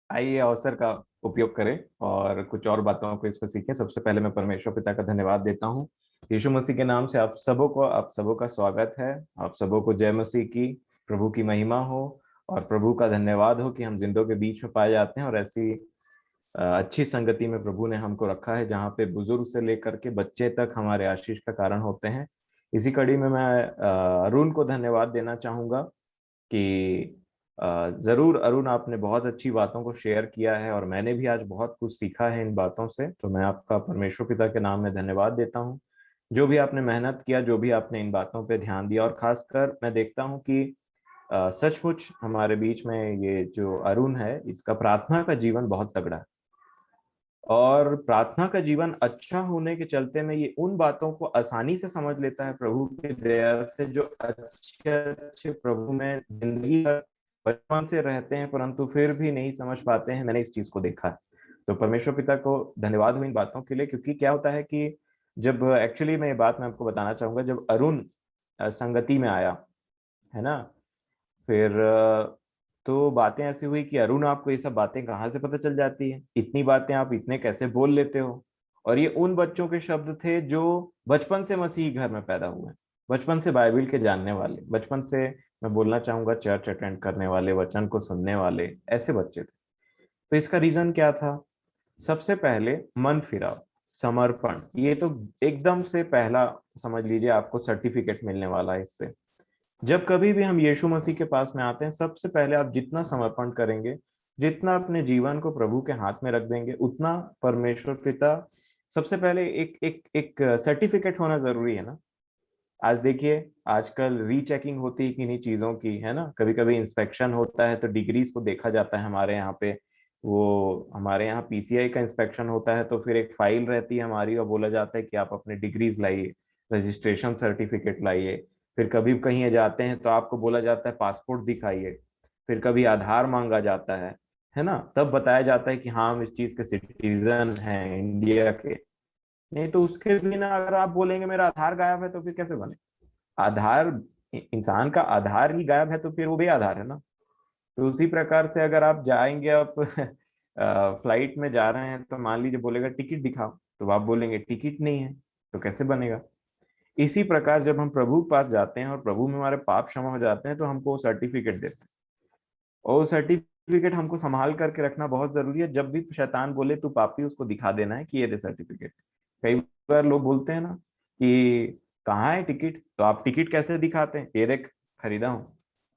आइए अवसर का उपयोग करें और कुछ और बातों को इस पर सीखें। सबसे पहले मैं परमेश्वर पिता का धन्यवाद देता हूँ। यीशु मसीह के नाम से आप सबों का स्वागत है। आप सबों को जय मसीह की। प्रभु की महिमा हो और प्रभु का धन्यवाद हो कि हम जिंदों के बीच में पाए जाते हैं और ऐसी अच्छी संगति में प्रभु ने हमको रखा है जहाँ पे बुजुर्ग से लेकर के बच्चे तक हमारे आशीष का कारण होते हैं। इसी कड़ी में मैं अरुण को धन्यवाद देना चाहूंगा कि जरूर अरुण, आपने बहुत अच्छी बातों को शेयर किया है और मैंने भी आज बहुत कुछ सीखा है इन बातों से। तो मैं आपका परमेश्वर पिता के नाम में धन्यवाद देता हूँ। जो भी आपने मेहनत किया, जो भी आपने इन बातों पे ध्यान दिया, और खासकर मैं देखता हूँ कि सचमुच हमारे बीच में ये जो अरुण है, इसका प्रार्थना का जीवन बहुत तगड़ा है। और प्रार्थना का जीवन अच्छा होने के चलते में ये उन बातों को आसानी से समझ लेता है प्रभु की दया से, जो अच्छे अच्छे प्रभु में जिंदगी भर बचपन से रहते हैं परंतु फिर भी नहीं समझ पाते हैं। मैंने इस चीज को देखा है। तो परमेश्वर पिता को धन्यवाद हो इन बातों के लिए, क्योंकि क्या होता है कि जब एक्चुअली मैं ये बात मैं आपको बताना चाहूंगा, जब अरुण संगति में आया, है ना, फिर तो बातें ऐसी हुई कि अरुण, आपको ये सब बातें कहाँ से पता चल जाती है? इतनी बातें आप इतने कैसे बोल लेते हो? और ये उन बच्चों के शब्द थे जो बचपन से मसीही घर में पैदा हुए हैं, बचपन से बाइबल के जानने वाले, बचपन से मैं बोलना चाहूंगा चर्च अटेंड करने वाले, वचन को सुनने वाले ऐसे बच्चे थे। तो इसका रीजन क्या था? सबसे पहले मन फिराव, समर्पण। ये तो एकदम से पहला समझ लीजिए, आपको सर्टिफिकेट मिलने वाला है इससे। जब कभी भी हम यीशु मसीह के पास में आते हैं, सबसे पहले आप जितना समर्पण करेंगे, जितना अपने जीवन को प्रभु के हाथ में रख देंगे, उतना परमेश्वर पिता, सबसे पहले एक एक एक सर्टिफिकेट होना जरूरी है ना। आज देखिए, आजकल रीचेकिंग होती है किन्हीं चीजों की, है ना। कभी कभी इंस्पेक्शन होता है तो डिग्रीज को देखा जाता है हमारे यहाँ पे। वो हमारे यहाँ पीसीआई का इंस्पेक्शन होता है तो फिर एक फाइल रहती है हमारी और बोला जाता है कि आप अपने डिग्रीज लाइए, रजिस्ट्रेशन सर्टिफिकेट लाइए। फिर कभी कहीं जाते हैं तो आपको बोला जाता है पासपोर्ट दिखाइए। फिर कभी आधार मांगा जाता है ना, तब बताया जाता है कि हाँ, हम इस चीज के सिटीजन हैं, इंडिया के। नहीं तो उसके बिना अगर आप बोलेंगे मेरा आधार गायब है, तो फिर कैसे बने आधार? इंसान का आधार ही गायब है तो फिर वो भी आधार है ना। तो उसी प्रकार से अगर आप जाएंगे, आप फ्लाइट में जा रहे हैं तो मान लीजिए बोलेगा टिकट दिखाओ, तो आप बोलेंगे टिकट नहीं है, तो कैसे बनेगा? इसी प्रकार जब हम प्रभु के पास जाते हैं और प्रभु में हमारे पाप क्षमा हो जाते हैं, तो हमको सर्टिफिकेट देते हैं। और वो सर्टिफिकेट हमको संभाल करके रखना बहुत जरूरी है। जब भी शैतान बोले तू पापी, उसको दिखा देना है कि ये दे सर्टिफिकेट। कई बार लोग बोलते हैं ना कि कहाँ है टिकट, तो आप टिकट कैसे दिखाते हैं? ये देख, खरीदा हूँ,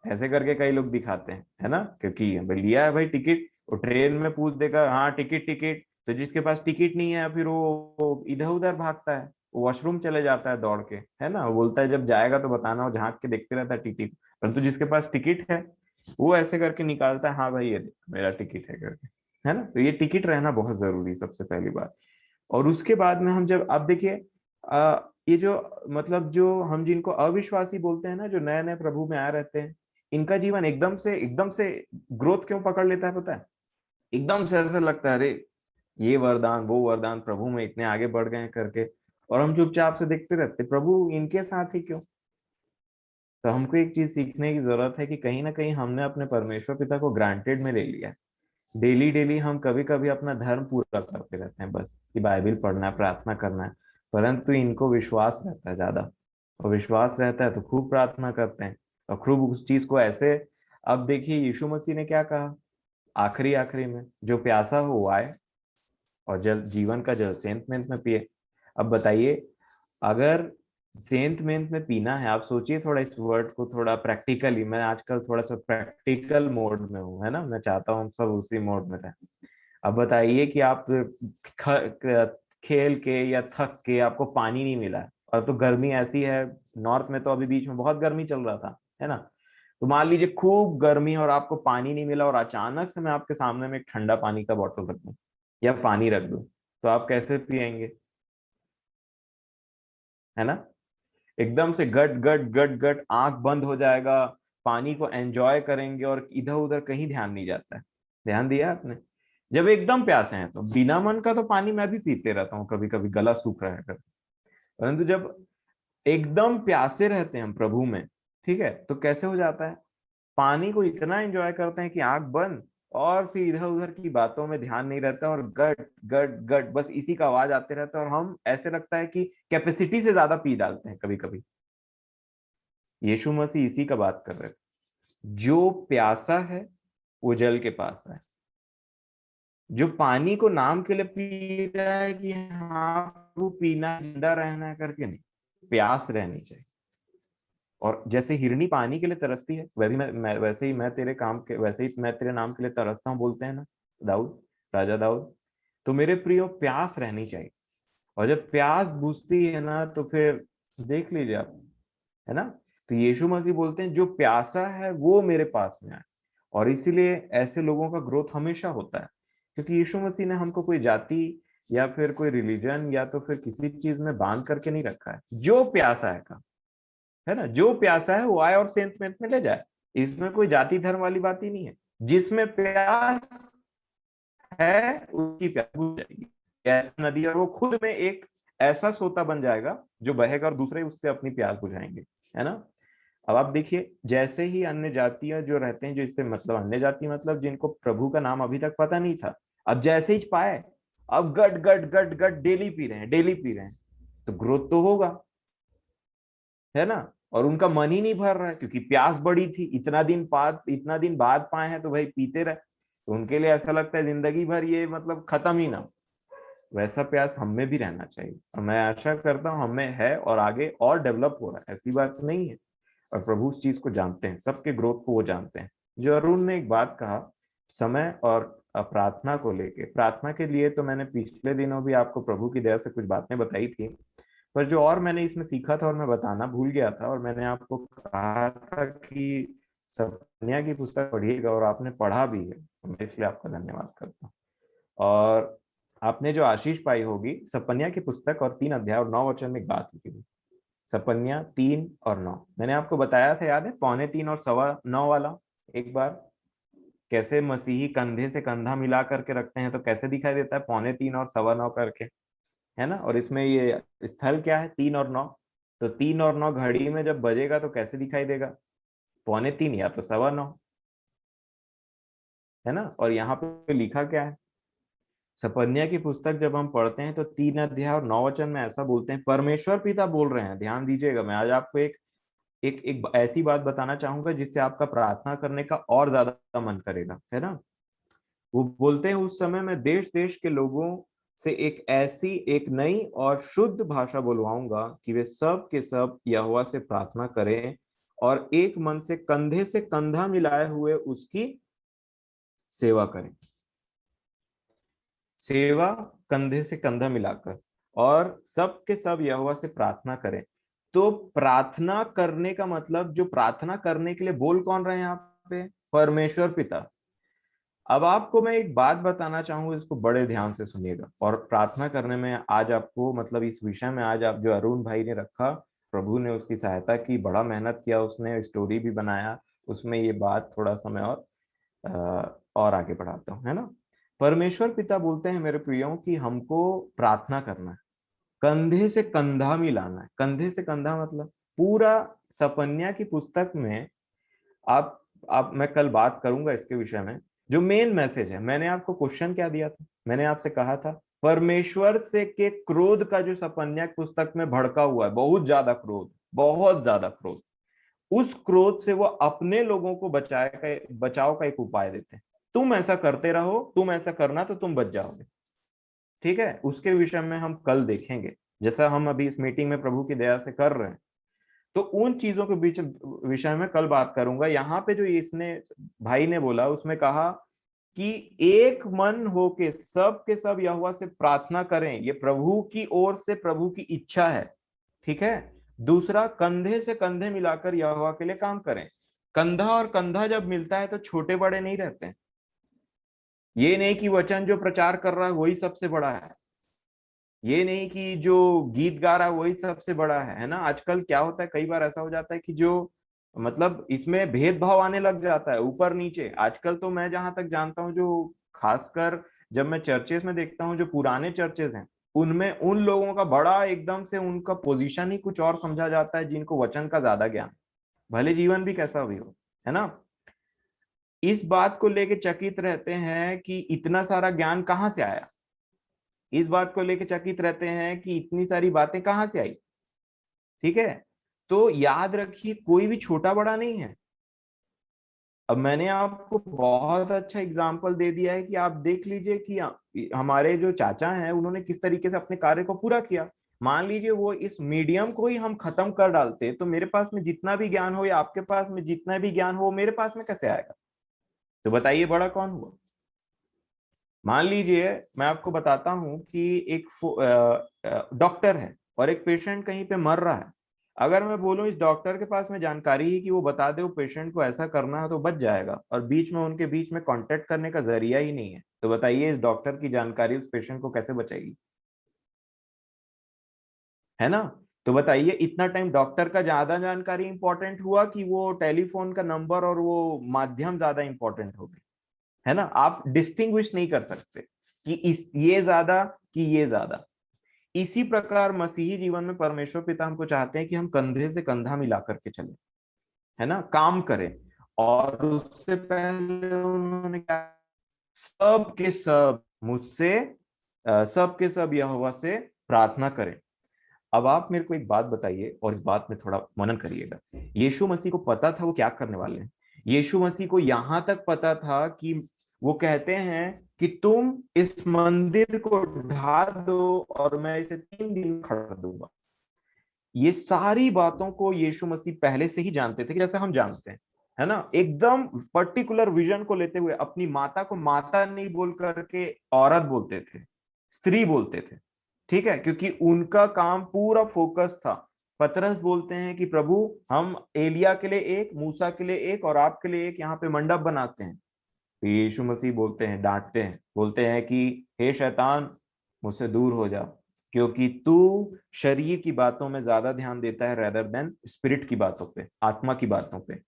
ऐसे करके कई लोग दिखाते हैं, है ना। क्योंकि भाई लिया है भाई टिकट, वो ट्रेन में पूछ देगा हाँ टिकट टिकट, तो जिसके पास टिकट नहीं है फिर वो इधर उधर भागता है, वो वॉशरूम चले जाता है दौड़ के, है ना। वो बोलता है जब जाएगा तो बताना, वो झांक के देखते रहता है टिकट। परंतु जिसके पास टिकट है, वो ऐसे करके निकालता है, हाँ भाई ये देख, मेरा टिकट है करके, है ना। तो ये टिकट रहना बहुत जरूरी, सबसे पहली बात। और उसके बाद में हम जब, आप देखिए, ये जो मतलब जो हम जिनको अविश्वासी बोलते हैं ना, जो नए नए प्रभु में आए रहते हैं, इनका जीवन एकदम से ग्रोथ क्यों पकड़ लेता है पता है? एकदम से ऐसा लगता है, अरे ये वरदान वो वरदान, प्रभु में इतने आगे बढ़ गए हैं करके, और हम चुपचाप से देखते रहते, प्रभु इनके साथ ही क्यों? तो हमको एक चीज सीखने की जरूरत है कि कहीं ना कहीं हमने अपने परमेश्वर पिता को ग्रांटेड में ले लिया है। डेली डेली हम कभी कभी अपना धर्म पूरा करते रहते हैं, बस कि बाइबल पढ़ना है, प्रार्थना करना है, परंतु इनको विश्वास रहता है ज्यादा। और विश्वास रहता है तो खूब प्रार्थना करते हैं और खूब उस चीज को ऐसे। अब देखिए यीशु मसीह ने क्या कहा आखिरी आखिरी में, जो प्यासा हो वो आए और जल जीवन का जल सेंत मेंत में पिए। अब बताइए, अगर सेंत मेंत में पीना है, आप सोचिए थोड़ा इस वर्ड को थोड़ा प्रैक्टिकली। मैं आजकल थोड़ा सा प्रैक्टिकल मोड में हूँ, है ना, मैं चाहता हूँ हम सब उसी मोड में रहें। अब बताइए कि आप खेल के या थक के आपको पानी नहीं मिला है, और तो गर्मी ऐसी है, नॉर्थ में तो अभी बीच में बहुत गर्मी चल रहा था, है ना। तो मान लीजिए खूब गर्मी और आपको पानी नहीं मिला, और अचानक से मैं आपके सामने में एक ठंडा पानी का बोतल रख दूं या पानी रख दूं, तो आप कैसे पियेंगे? है ना। एकदम से गट गट गट गट आंख बंद हो जाएगा, पानी को एंजॉय करेंगे और इधर उधर कहीं ध्यान नहीं जाता है। ध्यान दिया आपने? जब एकदम प्यासे हैं तो बिना मन का तो पानी मैं भी पीते रहता हूँ, कभी कभी गला सूख रहा है कर। परंतु जब एकदम प्यासे रहते हैं हम प्रभु में, ठीक है, तो कैसे हो जाता है? पानी को इतना एंजॉय करते हैं कि आंख बंद, और फिर इधर उधर की बातों में ध्यान नहीं रहता और गट गट गट बस इसी का आवाज आते रहता है, और हम ऐसे लगता है कि कैपेसिटी से ज्यादा पी डालते हैं कभी कभी। यीशु मसीह इसी का बात कर रहे थे। जो प्यासा है वो जल के पास है। जो पानी को नाम के लिए पी रहा है कि हाँ वो पीना जिंदा रहना है करके नहीं, प्यास रहनी चाहिए। और जैसे हिरनी पानी के लिए तरसती है, वैसे ही मैं तेरे काम के, वैसे ही मैं तेरे नाम के लिए तरसता हूँ, बोलते हैं ना दाऊद, राजा दाऊद। तो मेरे प्रियो प्यास रहनी चाहिए। और जब प्यास बुझती है ना तो फिर देख लीजिए आप, है ना। तो यीशु मसीह बोलते हैं जो प्यासा है वो मेरे पास में आए। और इसीलिए ऐसे लोगों का ग्रोथ हमेशा होता है, क्योंकि यीशु मसीह ने हमको कोई जाति या फिर कोई रिलीजन या तो फिर किसी चीज में बांध करके नहीं रखा है। जो प्यासा है का, है ना, जो प्यासा है वो आए और सेंत मेंत में ले जाए। इसमें कोई जाति धर्म वाली बात ही नहीं है। जिसमें प्यास है उसकी प्यास बुझ जाएगी। ऐसा नदी, और वो खुद में एक ऐसा सोता बन जाएगा जो बहेगा और दूसरे उससे अपनी प्यास बुझाएंगे, है ना। अब आप देखिए, जैसे ही अन्य जातियां जो रहते हैं, जो इससे मतलब अन्य जाति मतलब जिनको प्रभु का नाम अभी तक पता नहीं था, अब जैसे ही पाए, अब गट गट गट गट डेली पी रहे हैं, डेली पी रहे हैं, तो ग्रोथ तो होगा, है ना। और उनका मन ही नहीं भर रहा है क्योंकि प्यास बड़ी थी, इतना दिन बाद पाए हैं तो भाई पीते रहे। तो उनके लिए ऐसा लगता है जिंदगी भर ये मतलब खत्म ही ना हो। वैसा प्यास हम में भी रहना चाहिए, और मैं आशा करता हूँ हमें है और आगे और डेवलप हो रहा है, ऐसी बात नहीं है। और प्रभु उस चीज को जानते हैं, सबके ग्रोथ को वो जानते हैं। जो अरुण ने एक बात कहा, समय और प्रार्थना को लेके, प्रार्थना के लिए तो मैंने पिछले दिनों भी आपको प्रभु की दया से कुछ बातें बताई थी। पर जो और मैंने इसमें सीखा था और मैं बताना भूल गया था, और मैंने आपको कहा था कि सपन्या की पुस्तक पढ़िएगा, और आपने पढ़ा भी है, तो मैं इसलिए आपका धन्यवाद करता हूँ। और आपने जो आशीष पाई होगी, सपन्या की पुस्तक और 3 अध्याय और 9 वचन में एक बात लिखी थी। सपन्या 3 और 9 मैंने आपको बताया था, याद है, 3:15 और 9:15 वाला। एक बार कैसे मसीही कंधे से कंधा मिला करके रखते हैं तो कैसे दिखाई देता है, 3:15 और 9:15 करके, है ना। और इसमें ये स्थल क्या है, 3 और 9। तो 3 और 9 घड़ी में जब बजेगा तो कैसे दिखाई देगा, 3:15 या तो 9:15, है ना। और यहाँ पे लिखा क्या है, सपन्या की पुस्तक जब हम पढ़ते हैं तो 3 अध्याय और 9 वचन में ऐसा बोलते हैं, परमेश्वर पिता बोल रहे हैं, ध्यान दीजिएगा। मैं आज आपको एक ऐसी बात बताना चाहूंगा जिससे आपका प्रार्थना करने का और ज्यादा मन करेगा, है ना। वो बोलते हैं, उस समय मैं देश देश के लोगों से एक नई और शुद्ध भाषा बुलवाऊंगा कि वे सब के सब यहोवा से प्रार्थना करें और एक मन से कंधा मिलाए हुए उसकी सेवा करें। सेवा, कंधे से कंधा मिलाकर, और सब के सब यहोवा से प्रार्थना करें। तो प्रार्थना करने का मतलब, जो प्रार्थना करने के लिए बोल कौन रहे हैं यहाँ पे, परमेश्वर पिता। अब आपको मैं एक बात बताना चाहूंगा, इसको बड़े ध्यान से सुनिएगा। और प्रार्थना करने में आज आपको मतलब इस विषय में आज आप जो अरुण भाई ने रखा, प्रभु ने उसकी सहायता की, बड़ा मेहनत किया, उसने स्टोरी भी बनाया, उसमें ये बात थोड़ा सा मैं और आगे बढ़ाता हूँ, है ना। परमेश्वर पिता बोलते हैं मेरे प्रियो कि हमको प्रार्थना करना है, कंधे से कंधा मिलाना है। कंधे से कंधा मतलब पूरा सपन्या की पुस्तक में, आप मैं कल बात करूंगा इसके विषय में। जो मेन मैसेज है, मैंने आपको क्वेश्चन क्या दिया था, मैंने आपसे कहा था परमेश्वर से के क्रोध का जो सपन्या की पुस्तक में भड़का हुआ है, बहुत ज्यादा क्रोध, बहुत ज्यादा क्रोध, उस क्रोध से वो अपने लोगों को बचाव का एक उपाय देते हैं। तुम ऐसा करते रहो, तुम ऐसा करना तो तुम बच जाओगे, ठीक है। उसके विषय में हम कल देखेंगे, जैसा हम अभी इस मीटिंग में प्रभु की दया से कर रहे हैं। तो उन चीजों के बीच विषय में कल बात करूंगा। यहाँ पे जो इसने भाई ने बोला, उसमें कहा कि एक मन होके सब के सब यहोवा से प्रार्थना करें, ये प्रभु की ओर से प्रभु की इच्छा है, ठीक है। दूसरा, कंधे से कंधे मिलाकर यहोवा के लिए काम करें। कंधा और कंधा जब मिलता है तो छोटे बड़े नहीं रहते हैं। ये नहीं कि वचन जो प्रचार कर रहा है वही सबसे बड़ा है, ये नहीं कि जो गीत गा रहा है वही सबसे बड़ा है ना। आजकल क्या होता है, कई बार ऐसा हो जाता है कि जो मतलब इसमें भेदभाव आने लग जाता है, ऊपर नीचे। आजकल तो मैं जहां तक जानता हूँ, जो खासकर जब मैं चर्चेस में देखता हूँ, जो पुराने चर्चेस हैं, उनमें उन लोगों का बड़ा एकदम से उनका पोजीशन ही कुछ और समझा जाता है जिनको वचन का ज्यादा ज्ञान, भले जीवन भी कैसा भी हो, है ना। इस बात को लेके चकित रहते हैं कि इतना सारा ज्ञान कहाँ से आया, इस बात को लेके चकित रहते हैं कि इतनी सारी बातें कहाँ से आई। ठीक है, तो याद रखिए कोई भी छोटा बड़ा नहीं है। अब मैंने आपको बहुत अच्छा एग्जाम्पल दे दिया है कि आप देख लीजिए कि हमारे जो चाचा हैं उन्होंने किस तरीके से अपने कार्य को पूरा किया। मान लीजिए वो इस मीडियम को ही हम खत्म कर डालते तो मेरे पास में जितना भी ज्ञान हो या आपके पास में जितना भी ज्ञान हो मेरे पास में कैसे आएगा। तो बताइए बड़ा कौन हुआ। मान लीजिए मैं आपको बताता हूं कि एक डॉक्टर है और एक पेशेंट कहीं पे मर रहा है। अगर मैं बोलूं इस डॉक्टर के पास में जानकारी है कि वो बता दे वो पेशेंट को ऐसा करना है तो बच जाएगा, और बीच में उनके बीच में कांटेक्ट करने का जरिया ही नहीं है, तो बताइए इस डॉक्टर की जानकारी उस पेशेंट को कैसे बचाएगी। है ना। तो बताइए इतना टाइम डॉक्टर का ज्यादा जानकारी इंपॉर्टेंट हुआ कि वो टेलीफोन का नंबर और वो माध्यम ज्यादा इंपॉर्टेंट हो गए। है ना, आप डिस्टिंग्विश नहीं कर सकते कि इस ये ज्यादा कि ये ज्यादा। इसी प्रकार मसीही जीवन में परमेश्वर पिता हमको चाहते हैं कि हम कंधे से कंधा मिला करके चले, है ना, काम करें। और उससे पहले उन्होंने क्या, सब के सब मुझसे सब के सब यहोवा से प्रार्थना करें। अब आप मेरे को एक बात बताइए और इस बात में थोड़ा मनन करिएगा। यीशु मसीह को पता था वो क्या करने वाले हैं। यीशु मसीह को यहां तक पता था कि वो कहते हैं कि तुम इस मंदिर को ढा दो और मैं इसे 3 दिन में खड़ा कर दूंगा। ये सारी बातों को यीशु मसीह पहले से ही जानते थे कि जैसे हम जानते हैं। है ना, एकदम पर्टिकुलर विजन को लेते हुए अपनी माता को माता नहीं बोल करके औरत बोलते थे, स्त्री बोलते थे। ठीक है, क्योंकि उनका काम पूरा फोकस था। पतरस बोलते हैं कि प्रभु हम एलिया के लिए एक, मूसा के लिए एक और आपके लिए एक यहाँ पे मंडप बनाते हैं। तो यीशु मसीह बोलते हैं, डांटते हैं, बोलते हैं कि हे शैतान मुझसे दूर हो जा, क्योंकि तू शरीर की बातों में ज्यादा ध्यान देता है रेदर देन स्पिरिट की बातों पे, आत्मा की बातों पे।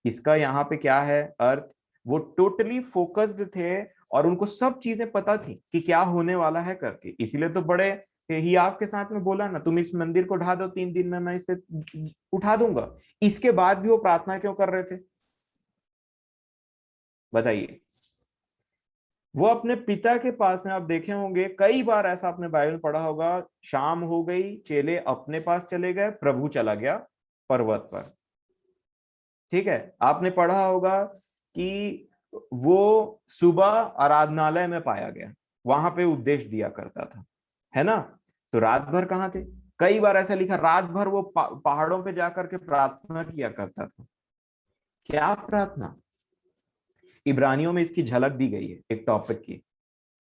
इसका यहाँ पे क्या है अर्थ, वो टोटली फोकस्ड थे और उनको सब चीजें पता थी कि क्या होने वाला है करके। इसीलिए तो बड़े ही आपके साथ में बोला ना, तुम इस मंदिर को ढा दो 3 दिन में मैं इसे उठा दूंगा। इसके बाद भी वो प्रार्थना क्यों कर रहे थे बताइए। वो अपने पिता के पास में, आप देखे होंगे कई बार ऐसा आपने बाइबल पढ़ा होगा, शाम हो गई चेले अपने पास चले गए, प्रभु चला गया पर्वत पर। ठीक है, आपने पढ़ा होगा कि वो सुबह आराधनालय में पाया गया, वहां पे उपदेश दिया करता था। है ना, तो रात भर कहाँ थे। कई बार ऐसा लिखा रात भर वो पहाड़ों पे जाकर के प्रार्थना किया करता था। क्या प्रार्थना, इब्रानियों में इसकी झलक दी गई है एक टॉपिक की।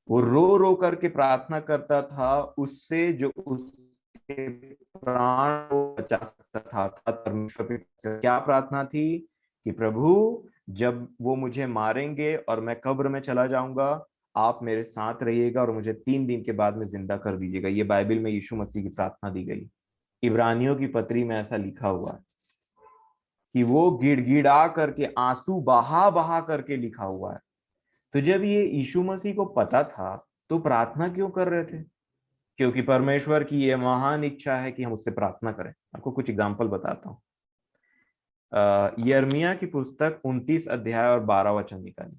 वो रो रो करके प्रार्थना करता था उससे जो उसके प्राण को बचा सकता था, अर्थात परमेश्वर के से। क्या प्रार्थना थी कि प्रभु जब वो मुझे मारेंगे और मैं कब्र में चला जाऊंगा, आप मेरे साथ रहिएगा और मुझे 3 दिन के बाद में जिंदा कर दीजिएगा। ये बाइबल में यीशु मसीह की प्रार्थना दी गई, इब्रानियों की पत्री में ऐसा लिखा हुआ है कि वो गिड़गिड़ा करके आंसू बहा बहा करके लिखा हुआ है। तो जब ये यीशु मसीह को पता था तो प्रार्थना क्यों कर रहे थे, क्योंकि परमेश्वर की ये महान इच्छा है कि हम उससे प्रार्थना करें। आपको कुछ एग्जांपल बताता हूँ। यिर्मयाह की पुस्तक 29 अध्याय और 12 वचन निकालिए।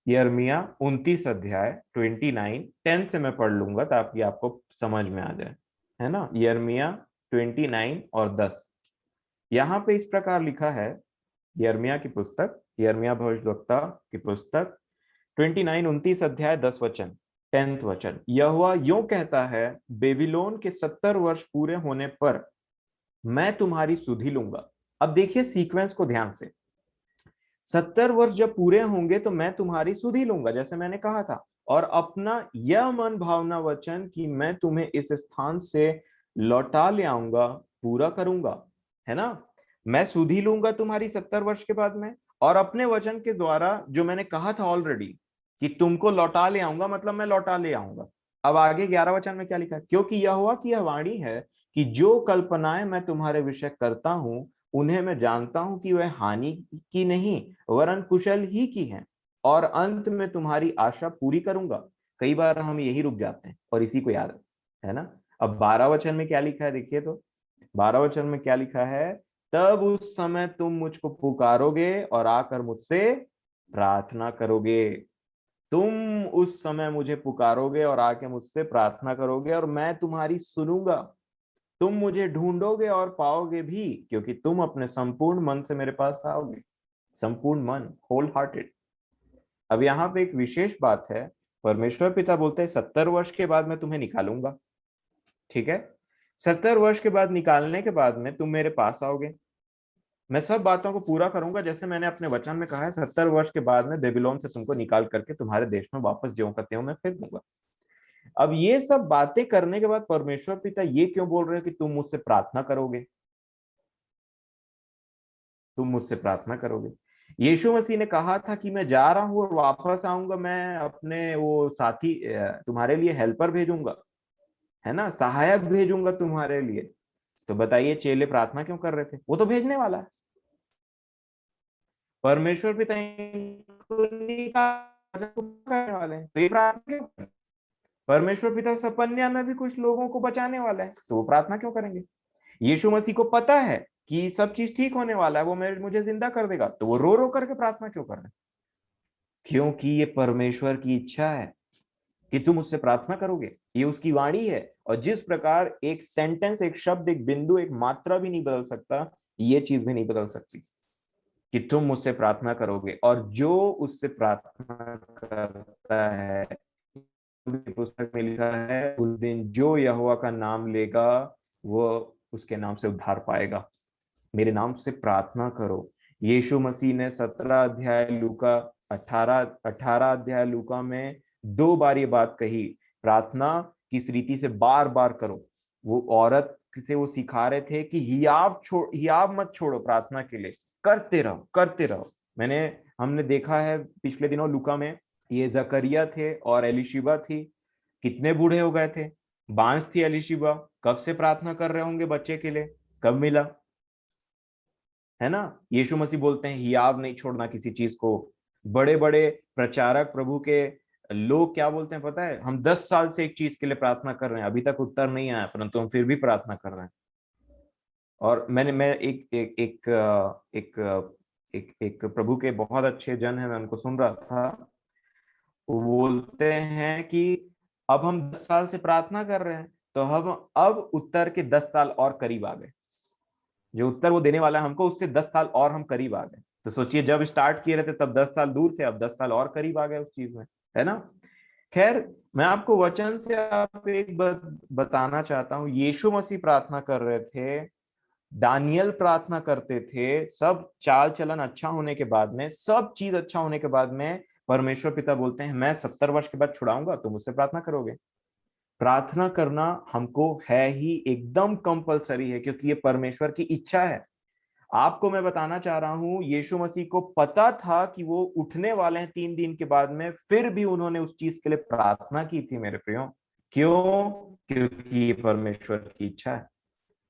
यिर्मयाह 29 अध्याय 29, 10 से मैं पढ़ लूंगा ताकि आपको समझ में आ जाए। है ना, यिर्मयाह 29 और 10। यहाँ पे इस प्रकार लिखा है, यिर्मयाह की पुस्तक, यिर्मयाह भविष्यद्वक्ता की पुस्तक 29, 29 अध्याय 10 वचन, 10th वचन। यहोवा यूं कहता है, बेबीलोन के 70 वर्ष पूरे होने पर मैं तुम्हारी सुधि लूंगा। अब देखिए सीक्वेंस को ध्यान से, 70 वर्ष जब पूरे होंगे तो मैं तुम्हारी सुधि लूंगा जैसे मैंने कहा था, और अपना यह मन भावना वचन कि मैं तुम्हें इस स्थान से लौटा ले आऊंगा पूरा करूंगा। है ना, मैं सुधि लूंगा तुम्हारी 70 वर्ष के बाद में, और अपने वचन के द्वारा जो मैंने कहा था ऑलरेडी कि तुमको लौटा ले आऊंगा, मतलब मैं लौटा ले आऊंगा। अब आगे 11 वचन में क्या लिखा है, क्योंकि यहोवा की यह वाणी है कि जो कल्पनाएं मैं तुम्हारे विषय करता हूं उन्हें मैं जानता हूं कि वह हानि की नहीं वरन कुशल ही की है, और अंत में तुम्हारी आशा पूरी करूंगा। कई बार हम यही रुक जाते हैं और इसी को याद रखते हैं। है ना, अब 12 वचन में क्या लिखा है देखिए तो, 12 वचन में क्या लिखा है तब उस समय तुम मुझको पुकारोगे और आकर मुझसे प्रार्थना करोगे। तुम उस समय मुझे पुकारोगे और आके मुझसे प्रार्थना करोगे और मैं तुम्हारी सुनूंगा। तुम मुझे ढूंढोगे और पाओगे भी, क्योंकि तुम अपने संपूर्ण मन से मेरे पास आओगे। संपूर्ण मन, होल हार्टेड। अब यहाँ पे एक विशेष बात है। परमेश्वर पिता बोलते हैं 70 वर्ष के बाद मैं तुम्हें निकालूंगा। ठीक है, 70 वर्ष के बाद निकालने के बाद में तुम मेरे पास आओगे। मैं सब बातों को पूरा करूंगा, जैसे मैंने अपने वचन में कहा है, 70 वर्ष के बाद में बेबीलोन से तुमको निकाल करके तुम्हारे देश में वापस ज्यों का त्यों मैं फेंक दूंगा। अब ये सब बातें करने के बाद परमेश्वर पिता ये क्यों बोल रहे हो कि तुम मुझसे प्रार्थना करोगे? तुम मुझसे प्रार्थना करोगे। यीशु मसीह ने कहा था कि मैं जा रहा हूं और वापस आऊंगा, मैं अपने वो साथी तुम्हारे लिए हेल्पर भेजूंगा, है ना, सहायक भेजूंगा तुम्हारे लिए। तो बताइए चेले प्रार्थना क्यों कर रहे थे? वो तो भेजने वाला है। परमेश्वर पिता इनको नहीं कहा करने वाले हैं, तो ये प्रार्थना क्यों करें? परमेश्वर पिता सपन्या में भी कुछ लोगों को बचाने वाला है, तो वो प्रार्थना क्यों करेंगे? यीशु मसीह को पता है कि सब चीज ठीक होने वाला है, वो मेरे मुझे जिंदा कर देगा, तो वो रो रो करके प्रार्थना क्यों कर रहे हैं? क्योंकि ये परमेश्वर की इच्छा है कि तुम उससे प्रार्थना करोगे। ये उसकी वाणी है, और जिस प्रकार एक सेंटेंस, एक शब्द, एक बिंदु, एक मात्रा भी नहीं बदल सकता, ये चीज भी नहीं बदल सकती कि तुम मुझसे प्रार्थना करोगे। और जो उससे प्रार्थना करता है, पुस्तक में लिखा है, उस दिन जो यहोवा का नाम लेगा वो उसके नाम से उद्धार पाएगा। मेरे नाम से प्रार्थना करो। यीशु मसीह ने 17 अध्याय लूका, 18 अध्याय लूका में 2 बार ये बात कही, प्रार्थना किस रीति से बार बार करो। वो औरत से वो सिखा रहे थे कि हियाव मत छोड़ो, प्रार्थना के लिए करते रहो, करते रहो। हमने देखा है पिछले दिनों लूका में, ये जकरिया थे और एलिशिबा थी, कितने बूढ़े हो गए थे। बांस थी एलिशिबा, कब से प्रार्थना कर रहे होंगे बच्चे के लिए, कब मिला, है ना। यीशु मसीह बोलते हैं हियाव नहीं छोड़ना किसी चीज को। बड़े बड़े प्रचारक प्रभु के लोग क्या बोलते हैं पता है? हम 10 साल से एक चीज के लिए प्रार्थना कर रहे हैं, अभी तक उत्तर नहीं आया, परंतु हम फिर भी प्रार्थना कर रहे हैं। और मैं एक प्रभु के बहुत अच्छे जन है, मैं उनको सुन रहा था। वो बोलते हैं कि अब हम 10 साल से प्रार्थना कर रहे हैं, तो हम अब उत्तर के 10 साल और करीब आ गए। जो उत्तर वो देने वाला है हमको, उससे 10 साल और हम करीब आ गए। तो सोचिए, जब स्टार्ट किए रहे थे तब 10 साल दूर थे, अब 10 साल और करीब आ गए उस चीज में, है ना। खैर, मैं आपको वचन से आप एक बात बताना चाहता हूँ। यीशु मसीह प्रार्थना कर रहे थे, दानियल प्रार्थना करते थे, सब चाल चलन अच्छा होने के बाद में, सब चीज अच्छा होने के बाद में परमेश्वर पिता बोलते हैं मैं 70 वर्ष के बाद छुड़ाऊंगा, तुम मुझसे प्रार्थना करोगे। प्रार्थना करना हमको है ही एकदम कंपलसरी है, क्योंकि ये परमेश्वर की इच्छा है। आपको मैं बताना चाह रहा हूं, यीशु मसीह को पता था कि वो उठने वाले हैं 3 दिन के बाद में, फिर भी उन्होंने उस चीज के लिए प्रार्थना की थी मेरे प्रियो। क्यों? क्योंकि ये परमेश्वर की इच्छा है।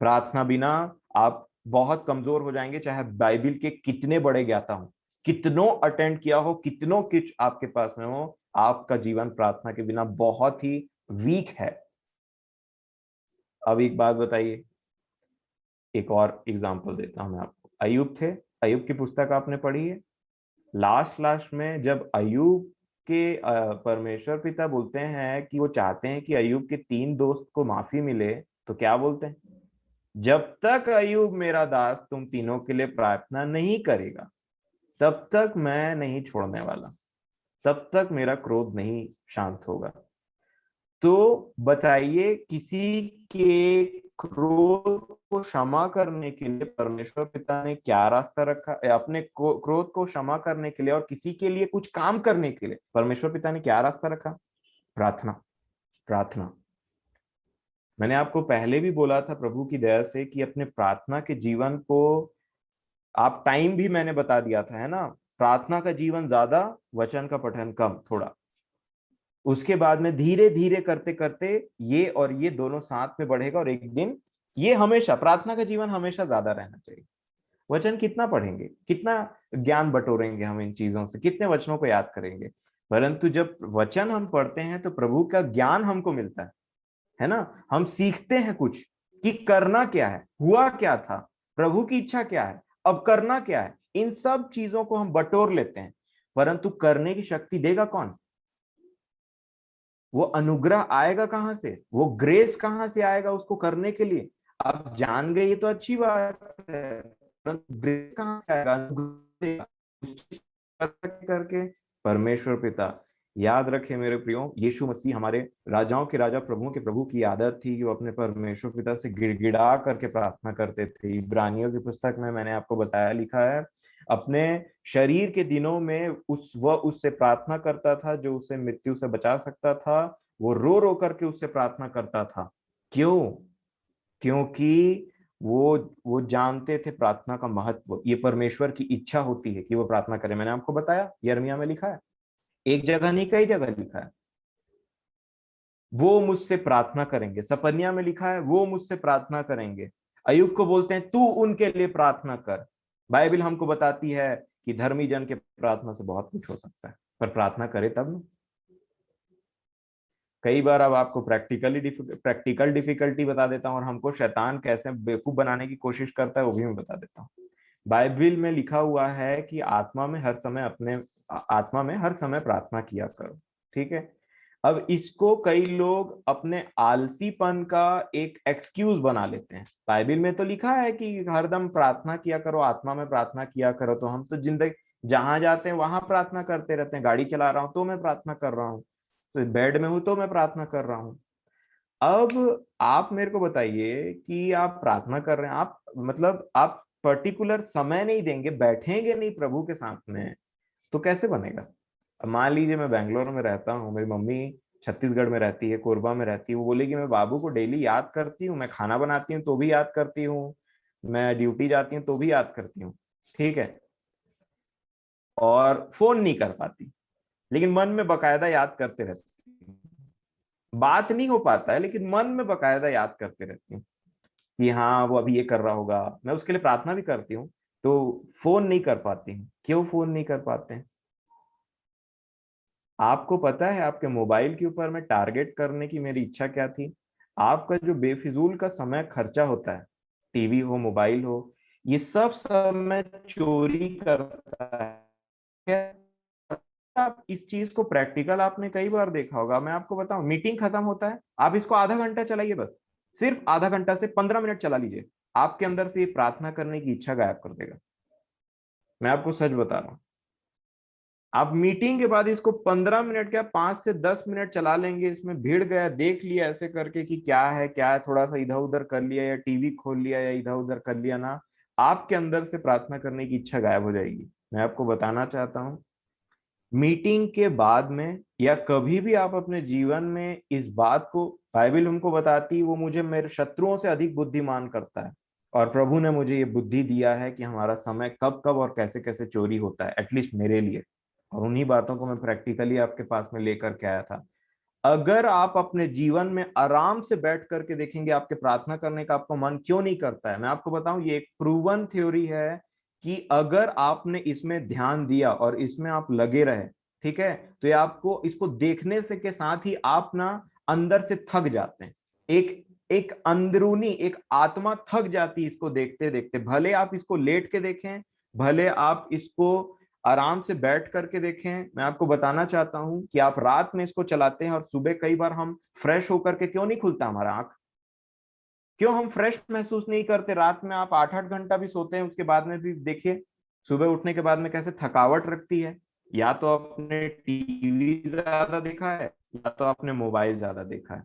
प्रार्थना बिना आप बहुत कमजोर हो जाएंगे, चाहे बाइबल के कितने बड़े ज्ञाता हो, कितनों अटेंड किया हो, कितनों कुछ आपके पास में हो, आपका जीवन प्रार्थना के बिना बहुत ही वीक है। अब एक बात बताइए, एक और एग्जांपल देता हूं मैं आपको। अयूब थे, अयूब की पुस्तक आपने पढ़ी है। लास्ट लास्ट में जब अयूब के परमेश्वर पिता बोलते हैं कि वो चाहते हैं कि अयूब के 3 दोस्त को माफी मिले, तो क्या बोलते हैं? जब तक अयूब मेरा दास तुम तीनों के लिए प्रार्थना नहीं करेगा, तब तक मैं नहीं छोड़ने वाला, तब तक मेरा क्रोध नहीं शांत होगा। तो बताइए, किसी के क्रोध को क्षमा करने के लिए परमेश्वर पिता ने क्या रास्ता रखा? अपने क्रोध को क्षमा करने के लिए और किसी के लिए कुछ काम करने के लिए परमेश्वर पिता ने क्या रास्ता रखा? प्रार्थना, प्रार्थना। मैंने आपको पहले भी बोला था प्रभु की दया से कि अपने प्रार्थना के जीवन को आप टाइम भी मैंने बता दिया था, है ना। प्रार्थना का जीवन ज्यादा, वचन का पठन कम थोड़ा। उसके बाद में धीरे धीरे करते करते ये और ये दोनों साथ में बढ़ेगा, और एक दिन ये हमेशा प्रार्थना का जीवन हमेशा ज्यादा रहना चाहिए। वचन कितना पढ़ेंगे, कितना ज्ञान बटोरेंगे हम इन चीजों से, कितने वचनों को याद करेंगे, परंतु जब वचन हम पढ़ते हैं तो प्रभु का ज्ञान हमको मिलता है ना। हम सीखते हैं कुछ कि करना क्या है, हुआ क्या था, प्रभु की इच्छा क्या है, अब करना क्या है, इन सब चीजों को हम बटोर लेते हैं, परंतु करने की शक्ति देगा कौन? वो अनुग्रह आएगा कहां से, वो ग्रेस कहां से आएगा उसको करने के लिए? आप जान गए ये तो अच्छी बात है, परंतु ग्रेस कहां से आएगा, अनुग्रह करके परमेश्वर पिता। याद रखे मेरे प्रियो, यीशु मसीह हमारे राजाओं के राजा प्रभुओं के प्रभु की आदत थी कि वो अपने परमेश्वर पिता से गिड़गिड़ा करके प्रार्थना करते थे। इब्रानियों की पुस्तक में मैंने आपको बताया, लिखा है, अपने शरीर के दिनों में वह उससे प्रार्थना करता था जो उसे मृत्यु से बचा सकता था। वो रो रो करके उससे प्रार्थना करता था। क्यों? क्योंकि वो जानते थे प्रार्थना का महत्व, ये परमेश्वर की इच्छा होती है कि वो प्रार्थना करे। मैंने आपको बताया, यिर्मयाह में लिखा है, एक जगह नहीं कई जगह लिखा है, वो मुझसे प्रार्थना करेंगे। सपन्या में लिखा है, वो मुझसे प्रार्थना करेंगे। अय्यूब को बोलते हैं तू उनके लिए प्रार्थना कर। बाइबल हमको बताती है कि धर्मी जन के प्रार्थना से बहुत कुछ हो सकता है, पर प्रार्थना करे तब ना। कई बार अब आपको प्रैक्टिकल डिफिकल्टी बता देता हूँ, और हमको शैतान कैसे बेवकूफ बनाने की कोशिश करता है वो भी मैं बता देता हूँ। बाइबल में लिखा हुआ है कि आत्मा में हर समय प्रार्थना किया करो, ठीक है। अब इसको कई लोग अपने आलसीपन का एक एक्सक्यूज बना लेते हैं। बाइबल में तो लिखा है कि हरदम प्रार्थना किया करो, आत्मा में प्रार्थना किया करो, तो हम तो जिंदगी जहां जाते हैं वहां प्रार्थना करते रहते हैं। गाड़ी चला रहा हूं तो मैं प्रार्थना कर रहा हूँ, तो बेड में हूं तो मैं प्रार्थना कर रहा हूँ। अब आप मेरे को बताइए कि आप प्रार्थना कर रहे हैं, आप मतलब आप पर्टिकुलर समय नहीं देंगे, बैठेंगे नहीं प्रभु के साथ में, तो कैसे बनेगा? अब मान लीजिए मैं बैंगलोर में रहता हूँ, मेरी मम्मी छत्तीसगढ़ में रहती है, कोरबा में रहती है, वो बोलेगी मैं बाबू को डेली याद करती हूँ, मैं खाना बनाती हूँ तो भी याद करती हूँ, मैं ड्यूटी जाती हूँ तो भी याद करती हूँ, ठीक है, और फोन नहीं कर पाती, लेकिन मन में बकायदा याद करते रहती हूँ। बात नहीं हो पाता है, लेकिन मन में बकायदा याद करते रहती हूँ कि हाँ वो अभी ये कर रहा होगा, मैं उसके लिए प्रार्थना भी करती हूँ। तो फोन नहीं कर पाती हूँ, क्यों फोन नहीं कर पाते हैं? आपको पता है आपके मोबाइल के ऊपर मैं टारगेट करने की मेरी इच्छा क्या थी? आपका जो बेफिजूल का समय खर्चा होता है, टीवी हो मोबाइल हो, ये सब समय चोरी करता है। आप इस चीज को प्रैक्टिकल आपने कई बार देखा होगा। मैं आपको बताऊं, मीटिंग खत्म होता है, आप इसको आधा घंटा चलाइए, बस सिर्फ आधा घंटा से 15 मिनट चला लीजिए, आपके अंदर से ये प्रार्थना करने की इच्छा गायब कर देगा। मैं आपको सच बता रहा हूँ। आप मीटिंग के बाद इसको 15 मिनट क्या 5 से 10 मिनट चला लेंगे, इसमें भीड़ गया, देख लिया ऐसे करके कि क्या है, थोड़ा सा इधर उधर कर लिया या टीवी खोल लिया या इधर उधर कर लिया ना, आपके अंदर से प्रार्थना करने की इच्छा गायब हो जाएगी। मैं आपको बताना चाहता हूँ, मीटिंग के बाद में या कभी भी आप अपने जीवन में इस बात को, बाइबल हमको बताती है वो मुझे मेरे शत्रुओं से अधिक बुद्धिमान करता है, और प्रभु ने मुझे ये बुद्धि दिया है कि हमारा समय कब कब और कैसे कैसे चोरी होता है, एटलीस्ट मेरे लिए। और उन्हीं बातों को मैं प्रैक्टिकली आपके पास में लेकर के आया था। अगर आप अपने जीवन में आराम से बैठ करके देखेंगे आपके प्रार्थना करने का आपको मन क्यों नहीं करता है, मैं आपको बताऊं ये एक प्रूवन थ्योरी है कि अगर आपने इसमें ध्यान दिया और इसमें आप लगे रहे, ठीक है, तो ये आपको इसको देखने से के साथ ही आप ना अंदर से थक जाते हैं। एक एक अंदरूनी एक आत्मा थक जाती है इसको देखते देखते। भले आप इसको लेट के देखें, भले आप इसको आराम से बैठ करके देखें, मैं आपको बताना चाहता हूं कि आप रात में इसको चलाते हैं और सुबह कई बार हम फ्रेश होकर के क्यों नहीं खुलता हमारा आंख? क्यों हम फ्रेश महसूस नहीं करते? रात में आप 8-8 घंटा भी सोते हैं, उसके बाद में भी देखिए सुबह उठने के बाद में कैसे थकावट रखती है। या तो आपने टीवी ज्यादा देखा है या तो आपने मोबाइल ज्यादा देखा है।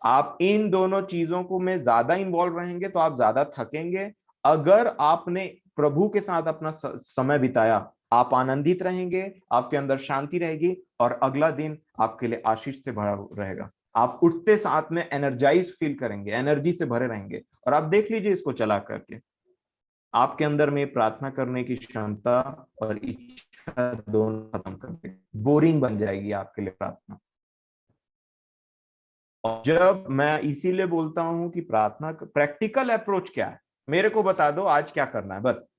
आप इन दोनों चीजों को में ज्यादा इन्वॉल्व रहेंगे तो आप ज्यादा थकेंगे। अगर आपने प्रभु के साथ अपना समय बिताया, आप आनंदित रहेंगे, आपके अंदर शांति रहेगी, और अगला दिन आपके लिए आशीष से भरा रहेगा। आप उठते साथ में एनर्जाइज फील करेंगे, एनर्जी से भरे रहेंगे। और आप देख लीजिए इसको चला करके, आपके अंदर में प्रार्थना करने की क्षमता और इच्छा दोनों खत्म कर देगी, बोरिंग बन जाएगी आपके लिए प्रार्थना। और जब मैं इसीलिए बोलता हूं कि प्रार्थना प्रैक्टिकल अप्रोच क्या है, मेरे को बता दो आज क्या करना है। बस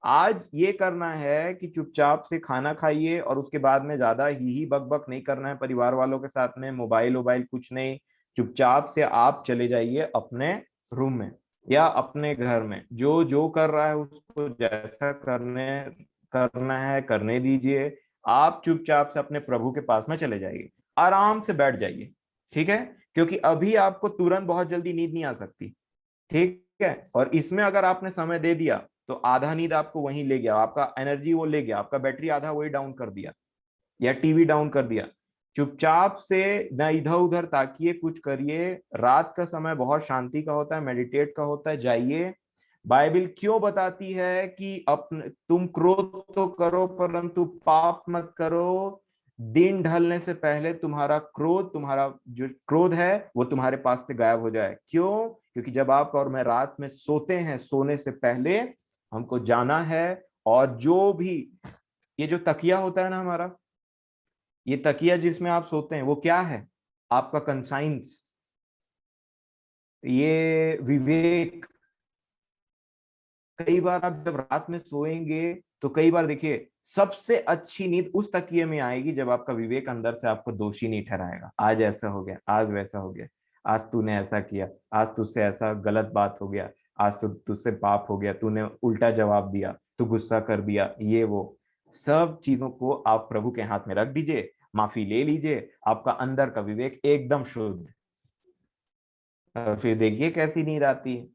आज ये करना है कि चुपचाप से खाना खाइए, और उसके बाद में ज्यादा ही बक बक नहीं करना है परिवार वालों के साथ में, मोबाइल वोबाइल कुछ नहीं। चुपचाप से आप चले जाइए अपने रूम में, या अपने घर में जो जो कर रहा है उसको जैसा करना है करने दीजिए। आप चुपचाप से अपने प्रभु के पास में चले जाइए, आराम से बैठ जाइए, ठीक है? क्योंकि अभी आपको तुरंत बहुत जल्दी नींद नहीं आ सकती, ठीक है? और इसमें अगर आपने समय दे दिया तो आधा नींद आपको वहीं ले गया, आपका एनर्जी वो ले गया, आपका बैटरी आधा वही डाउन कर दिया या टीवी डाउन कर दिया। चुपचाप से न इधर उधर ताकिए, कुछ करिए। रात का समय बहुत शांति का होता है, मेडिटेट का होता है, जाइए। बाइबल क्यों बताती है कि अपने तुम क्रोध तो करो परंतु पाप मत करो? दिन ढलने से पहले तुम्हारा जो क्रोध है वो तुम्हारे पास से गायब हो जाए। क्यों? क्योंकि जब आप और मैं रात में सोते हैं, सोने से पहले हमको जाना है। और जो भी ये जो तकिया होता है ना हमारा, ये तकिया जिसमें आप सोते हैं वो क्या है? आपका कंसाइंस, ये विवेक। कई बार आप जब रात में सोएंगे तो कई बार देखिए, सबसे अच्छी नींद उस तकिए में आएगी जब आपका विवेक अंदर से आपको दोषी नहीं ठहराएगा। आज ऐसा हो गया, आज वैसा हो गया, आज तूने ऐसा किया, आज तुझसे ऐसा गलत बात हो गया, आज तुझसे पाप हो गया, तूने उल्टा जवाब दिया, तू गुस्सा कर दिया, ये वो सब चीजों को आप प्रभु के हाथ में रख दीजिए, माफी ले लीजिए, आपका अंदर का विवेक एकदम शुद्ध। फिर देखिए कैसी नींद आती है।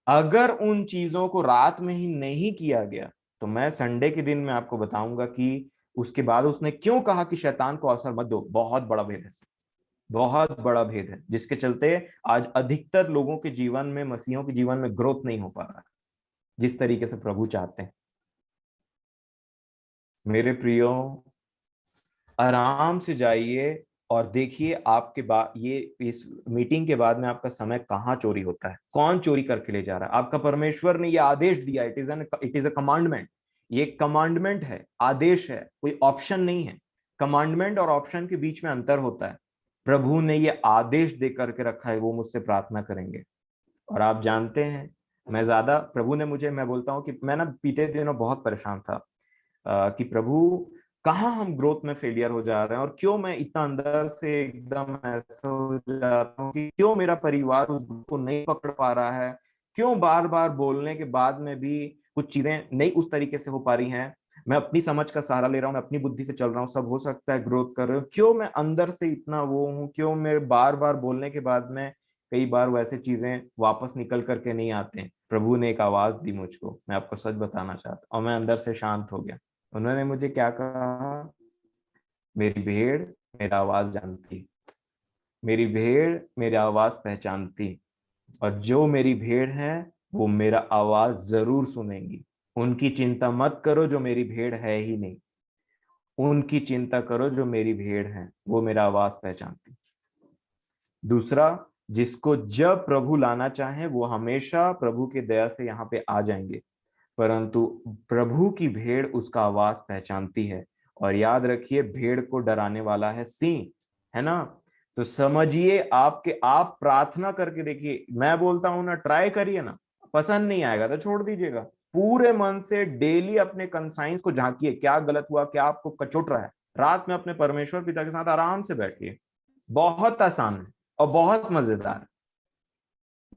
अगर उन चीजों को रात में ही नहीं किया गया तो मैं संडे के दिन में आपको बताऊंगा कि उसके बाद उसने क्यों कहा कि शैतान को अवसर मत दो। बहुत बड़ा भेद है, बहुत बड़ा भेद है, जिसके चलते आज अधिकतर लोगों के जीवन में, मसीहों के जीवन में ग्रोथ नहीं हो पा रहा है जिस तरीके से प्रभु चाहते हैं। मेरे प्रियो, आराम से जाइए और देखिए आपके बाद ये इस मीटिंग के बाद में आपका समय कहाँ चोरी होता है, कौन चोरी करके ले जा रहा है। आपका परमेश्वर ने ये आदेश दिया, इट इज अ कमांडमेंट। ये कमांडमेंट है, आदेश है, कोई ऑप्शन नहीं है। कमांडमेंट और ऑप्शन के बीच में अंतर होता है। प्रभु ने ये आदेश दे करके रखा है, वो मुझसे प्रार्थना करेंगे। और आप जानते हैं, मैं ज्यादा प्रभु ने मुझे, मैं बोलता हूँ कि मैं ना बीते दिनों बहुत परेशान था कि प्रभु कहाँ हम ग्रोथ में फेलियर हो जा रहे हैं, और क्यों मैं इतना अंदर से एकदम ऐसा हो जाता हूँ कि क्यों मेरा परिवार उस ग्रोथ को नहीं पकड़ पा रहा है, क्यों बार बार बोलने के बाद में भी कुछ चीजें नहीं उस तरीके से हो पा रही हैं। मैं अपनी समझ का सहारा ले रहा हूँ, मैं अपनी बुद्धि से चल रहा हूँ, सब हो सकता है, ग्रोथ कर रहे हो, क्यों मैं अंदर से इतना वो हूँ, क्यों मैं बार बार बोलने के बाद में कई बार वैसे चीजें वापस निकल करके नहीं आते हैं। प्रभु ने एक आवाज दी मुझको, मैं आपको सच बताना चाहता हूँ, और मैं अंदर से शांत हो गया। उन्होंने मुझे क्या कहा? मेरी भेड़ मेरा आवाज जानती, मेरी भेड़ मेरी आवाज पहचानती, और जो मेरी भेड़ है वो मेरा आवाज जरूर सुनेंगी। उनकी चिंता मत करो जो मेरी भेड़ है ही नहीं, उनकी चिंता करो जो मेरी भेड़ है, वो मेरा आवाज पहचानती। दूसरा, जिसको जब प्रभु लाना चाहे वो हमेशा प्रभु की दया से यहाँ पे आ जाएंगे, परंतु प्रभु की भेड़ उसका आवाज पहचानती है। और याद रखिए, भेड़ को डराने वाला है सिंह, है ना? तो समझिए, आपके आप प्रार्थना करके देखिए, मैं बोलता हूं ना, ट्राई करिए ना, पसंद नहीं आएगा तो छोड़ दीजिएगा। पूरे मन से डेली अपने कंसाइंस को झांकिए, क्या गलत हुआ, क्या आपको कचोट रहा है। रात में अपने परमेश्वर पिता के साथ आराम से बैठिए। बहुत आसान है और बहुत मजेदार है।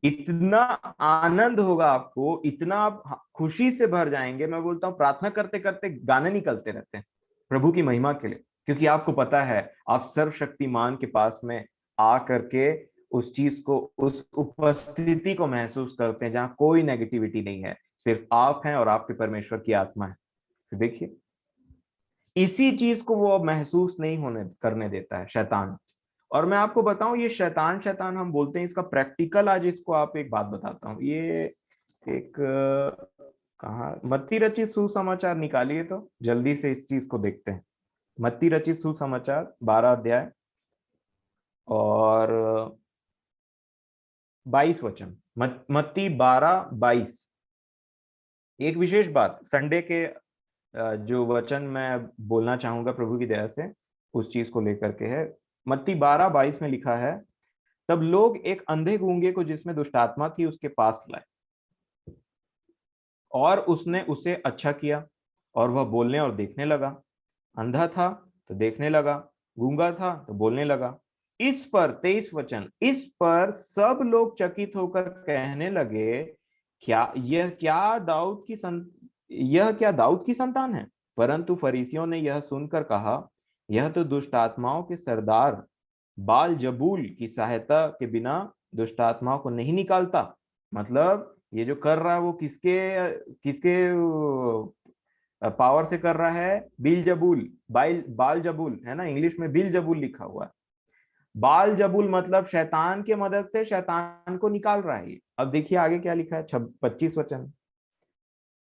इतना आनंद होगा आपको, इतना आप खुशी से भर जाएंगे। मैं बोलता हूँ प्रार्थना करते करते गाने निकलते रहते हैं प्रभु की महिमा के लिए, क्योंकि आपको पता है आप सर्वशक्तिमान के पास में आ करके उस चीज को, उस उपस्थिति को महसूस करते हैं जहां कोई नेगेटिविटी नहीं है, सिर्फ आप हैं और आपके परमेश्वर की आत्मा है। तो देखिए, इसी चीज को वो अब महसूस नहीं होने करने देता है शैतान। और मैं आपको बताऊं, ये शैतान शैतान हम बोलते हैं, इसका प्रैक्टिकल आज इसको आप एक बात बताता हूँ। ये एक कहा, मत्ती रचित सुसमाचार निकालिए तो जल्दी से इस चीज को देखते हैं। मत्ती रचित सुसमाचार 12 अध्याय और 22 वचन। मत्ती 12:22। एक विशेष बात संडे के जो वचन मैं बोलना चाहूंगा प्रभु की दया से, उस चीज को लेकर के है। मत्ती 12:22 में लिखा है, तब लोग एक अंधे गूंगे को जिसमें दुष्ट आत्मा थी उसके पास लाए, और उसने उसे अच्छा किया, और वह बोलने और देखने लगा। अंधा था तो देखने लगा, गूंगा था तो बोलने लगा। इस पर 23 वचन, इस पर सब लोग चकित होकर कहने लगे, यह क्या दाऊद की संतान है? परंतु फरीसियों ने यह सुनकर कहा, यह तो दुष्ट आत्माओं के सरदार बाल जबूल की सहायता के बिना दुष्ट आत्माओं को नहीं निकालता। मतलब ये जो कर रहा है वो किसके किसके पावर से कर रहा है? बिल जबूल, बाल जबूल है ना, इंग्लिश में बिल जबूल लिखा हुआ है। बाल जबूल मतलब शैतान के मदद से शैतान को निकाल रहा है। अब देखिए आगे क्या लिखा है, 25 वचन।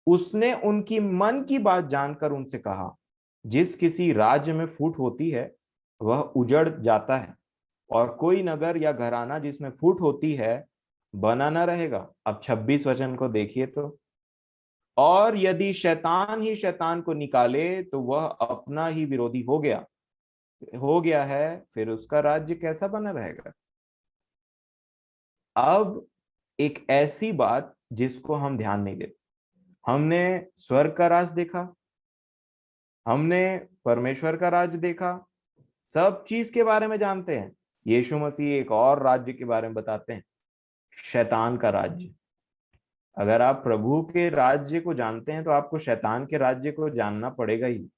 उसने उनकी मन की बात जानकर उनसे कहा, जिस किसी राज्य में फूट होती है वह उजड़ जाता है, और कोई नगर या घराना जिसमें फूट होती है बना न रहेगा। अब 26 वचन को देखिए तो, और यदि शैतान ही शैतान को निकाले तो वह अपना ही विरोधी हो गया है, फिर उसका राज्य कैसा बना रहेगा? अब एक ऐसी बात जिसको हम ध्यान नहीं देते। हमने स्वर्ग का राज देखा, हमने परमेश्वर का राज्य देखा, सब चीज के बारे में जानते हैं। यीशु मसीह एक और राज्य के बारे में बताते हैं, शैतान का राज्य। अगर आप प्रभु के राज्य को जानते हैं तो आपको शैतान के राज्य को जानना पड़ेगा ही।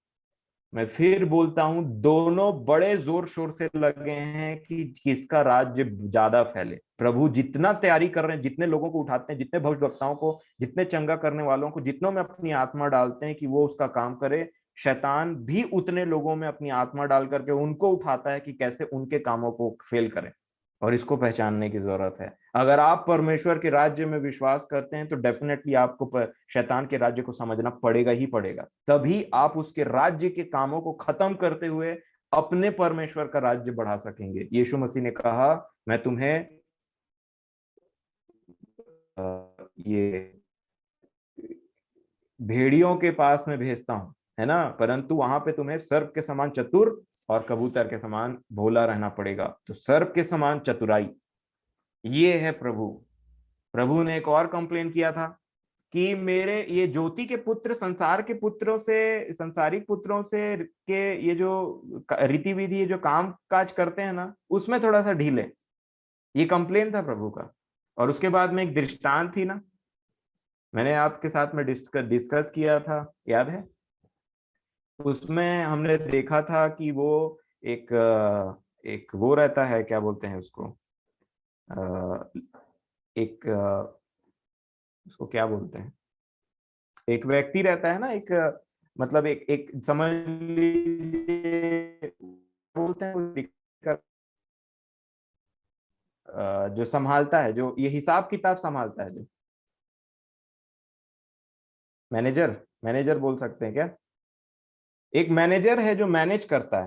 मैं फिर बोलता हूं, दोनों बड़े जोर शोर से लगे हैं कि किसका राज्य ज्यादा फैले। प्रभु जितना तैयारी कर रहे हैं, जितने लोगों को उठाते हैं, जितने भविष्यवक्ताओं को, जितने चंगा करने वालों को, जितनों में अपनी आत्मा डालते हैं कि वो उसका काम करे, शैतान भी उतने लोगों में अपनी आत्मा डाल करके उनको उठाता है कि कैसे उनके कामों को फेल करें। और इसको पहचानने की जरूरत है। अगर आप परमेश्वर के राज्य में विश्वास करते हैं तो डेफिनेटली आपको शैतान के राज्य को समझना पड़ेगा ही पड़ेगा। तभी आप उसके राज्य के कामों को खत्म करते हुए अपने परमेश्वर का राज्य बढ़ा सकेंगे। यीशु मसीह ने कहा, मैं तुम्हें ये भेड़ियों के पास में भेजता हूं, है ना, परंतु वहां पे तुम्हें सर्प के समान चतुर और कबूतर के समान भोला रहना पड़ेगा। तो सर्प के समान चतुराई, ये है प्रभु। प्रभु ने एक और कंप्लेन किया था कि मेरे ये ज्योति के पुत्र संसार के पुत्रों से, संसारिक पुत्रों से के ये जो रीति विधि, ये जो काम काज करते हैं ना, उसमें थोड़ा सा ढीले। ये कंप्लेन था प्रभु का। और उसके बाद में एक दृष्टांत थी ना, मैंने आपके साथ में डिस्कस किया था, याद है? उसमें हमने देखा था कि वो एक एक वो रहता है, क्या बोलते हैं उसको, एक उसको क्या बोलते हैं, एक व्यक्ति रहता है ना, एक मतलब एक एक समझ लीजिए, बोलते हैं जो संभालता है, जो ये हिसाब किताब संभालता है, जो मैनेजर, मैनेजर बोल सकते हैं क्या? एक मैनेजर है जो मैनेज करता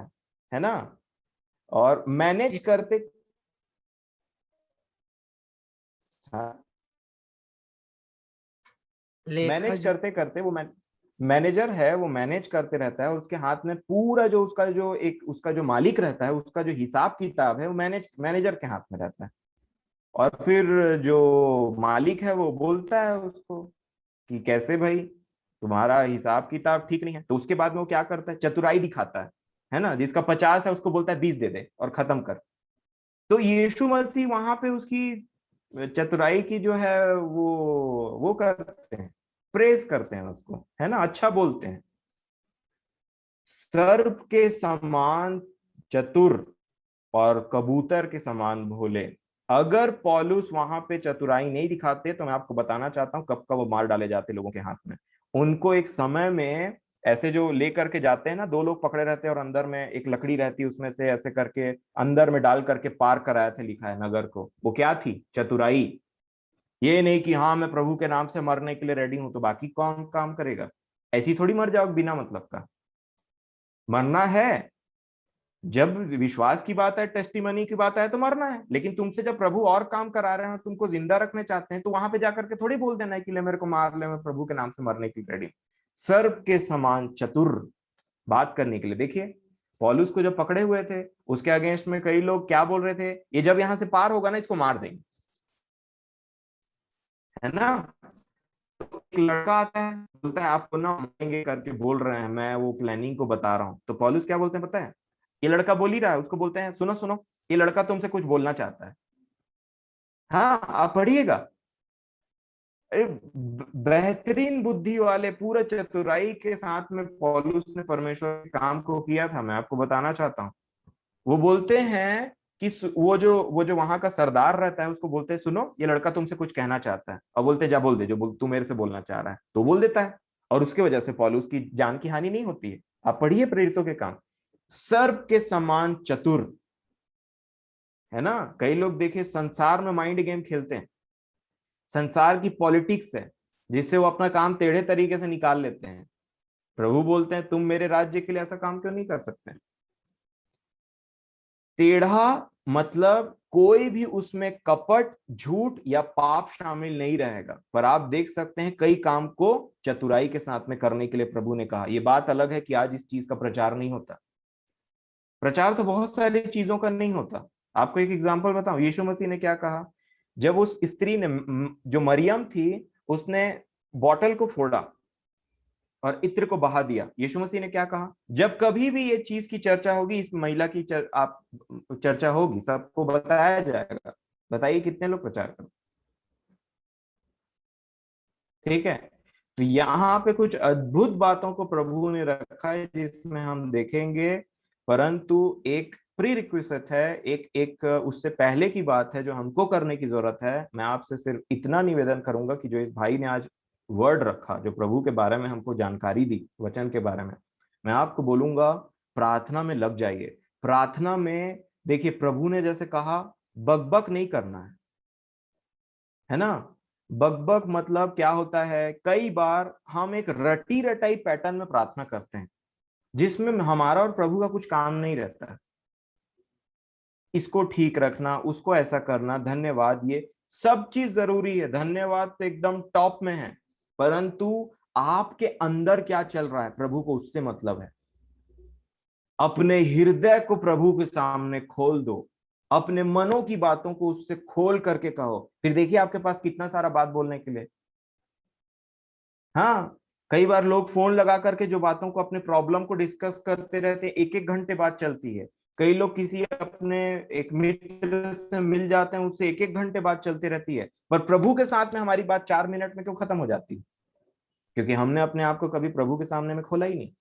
है ना? और मैनेज करते, हाँ, लेखा मैनेज जो करते करते वो मैनेजर है, वो मैनेज करते रहता है, उसके हाथ में पूरा जो उसका जो एक उसका जो मालिक रहता है, उसका जो हिसाब किताब है वो मैनेजर के हाथ में रहता है। और फिर जो मालिक है वो बोलता है उसको कि कैसे भाई, तुम्हारा हिसाब किताब ठीक नहीं है। तो उसके बाद में वो क्या करता है, चतुराई दिखाता है ना, जिसका 50 है उसको बोलता है 20 दे दे और खत्म कर। तो यीशु मसीह वहां पे उसकी चतुराई की जो है वो करते हैं, प्रेज करते हैं उसको, है ना, अच्छा बोलते हैं। सर्प के समान चतुर और कबूतर के समान भोले। अगर पौलुस वहां पे चतुराई नहीं दिखाते तो मैं आपको बताना चाहता हूं कब कब वो मार डाले जाते लोगों के हाथ में। उनको एक समय में ऐसे जो लेकर के जाते हैं ना, दो लोग पकड़े रहते हैं और अंदर में एक लकड़ी रहती है, उसमें से ऐसे करके अंदर में डाल करके पार कराए थे, लिखा है नगर को। वो क्या थी? चतुराई। ये नहीं कि हाँ मैं प्रभु के नाम से मरने के लिए रेडी हूं तो बाकी कौन काम करेगा। ऐसी थोड़ी मर जाओ बिना मतलब का। मरना है, जब विश्वास की बात है, टेस्टिमनी की बात है तो मरना है। लेकिन तुमसे जब प्रभु और काम करा रहे हैं, तुमको जिंदा रखने चाहते हैं, तो वहां पे जाकर के थोड़ी बोल देना है कि ले मेरे को मार ले, मैं प्रभु के नाम से मरने की रेडी। सर्प के समान चतुर बात करने के लिए। देखिए पौलुस को जब पकड़े हुए थे, उसके अगेंस्ट में कई लोग क्या बोल रहे थे, ये जब यहां से पार होगा ना इसको मार देंगे, है ना। तो एक लड़का आता है, बोलता है आपको ना मारेंगे करके बोल रहे हैं, मैं वो प्लानिंग को बता रहा हूं। तो पौलुस क्या बोलते हैं पता है? ये लड़का बोल ही रहा है, उसको बोलते हैं सुनो सुनो, ये लड़का तुमसे कुछ बोलना चाहता है। हाँ, आप पढ़िएगा। अरे बेहतरीन बुद्धि वाले, पूरे चतुराई के साथ में पौलुस ने परमेश्वर के काम को किया था, मैं आपको बताना चाहता हूँ। वो बोलते हैं कि वो जो वहां का सरदार रहता है, उसको बोलते हैं सुनो, ये लड़का तुमसे कुछ कहना चाहता है। और बोलते हैं जा बोल दे, जो बोल तू मेरे से बोलना चाह रहा है, तो बोल देता है। और उसके वजह से पौलुस की जान की हानि नहीं होती है। आप पढ़िए प्रेरितों के काम। सर्प के समान चतुर, है ना। कई लोग देखिए संसार में माइंड गेम खेलते हैं, संसार की पॉलिटिक्स है जिससे वो अपना काम टेढ़े तरीके से निकाल लेते हैं। प्रभु बोलते हैं तुम मेरे राज्य के लिए ऐसा काम क्यों नहीं कर सकते। टेढ़ा मतलब कोई भी उसमें कपट, झूठ या पाप शामिल नहीं रहेगा। पर आप देख सकते हैं कई काम को चतुराई के साथ में करने के लिए प्रभु ने कहा। यह बात अलग है कि आज इस चीज का प्रचार नहीं होता। प्रचार तो बहुत सारी चीजों का नहीं होता। आपको एक एग्जांपल बताऊं, यीशु मसीह ने क्या कहा। जब उस स्त्री ने, जो मरियम थी, उसने बॉटल को फोड़ा और इत्र को बहा दिया, यीशु मसीह ने क्या कहा, जब कभी भी ये चीज की चर्चा होगी, इस महिला की आप चर्चा होगी, सबको बताया जाएगा। बताइए कितने लोग प्रचार करें। ठीक है। तो यहाँ पे कुछ अद्भुत बातों को प्रभु ने रखा है जिसमें हम देखेंगे। परंतु एक प्री रिक्विजिट है, एक एक उससे पहले की बात है जो हमको करने की जरूरत है। मैं आपसे सिर्फ इतना निवेदन करूंगा कि जो इस भाई ने आज वर्ड रखा, जो प्रभु के बारे में हमको जानकारी दी, वचन के बारे में, मैं आपको बोलूंगा प्रार्थना में लग जाइए। प्रार्थना में देखिए, प्रभु ने जैसे कहा बकबक नहीं करना है ना। बकबक मतलब क्या होता है, कई बार हम एक रटी रटाई पैटर्न में प्रार्थना करते हैं जिसमें हमारा और प्रभु का कुछ काम नहीं रहता है। इसको ठीक रखना, उसको ऐसा करना, धन्यवाद, ये सब चीज जरूरी है, धन्यवाद तो एकदम टॉप में है। परंतु आपके अंदर क्या चल रहा है, प्रभु को उससे मतलब है। अपने हृदय को प्रभु के सामने खोल दो, अपने मनों की बातों को उससे खोल करके कहो, फिर देखिए आपके पास कितना सारा बात बोलने के लिए। हाँ, कई बार लोग फोन लगा करके जो बातों को, अपने प्रॉब्लम को डिस्कस करते रहते हैं, एक एक घंटे बात चलती है। कई लोग किसी अपने एक मित्र से मिल जाते हैं, उससे एक एक घंटे बात चलती रहती है। पर प्रभु के साथ में हमारी बात 4 मिनट में क्यों खत्म हो जाती है? क्योंकि हमने अपने आप को कभी प्रभु के सामने में खोला ही नहीं।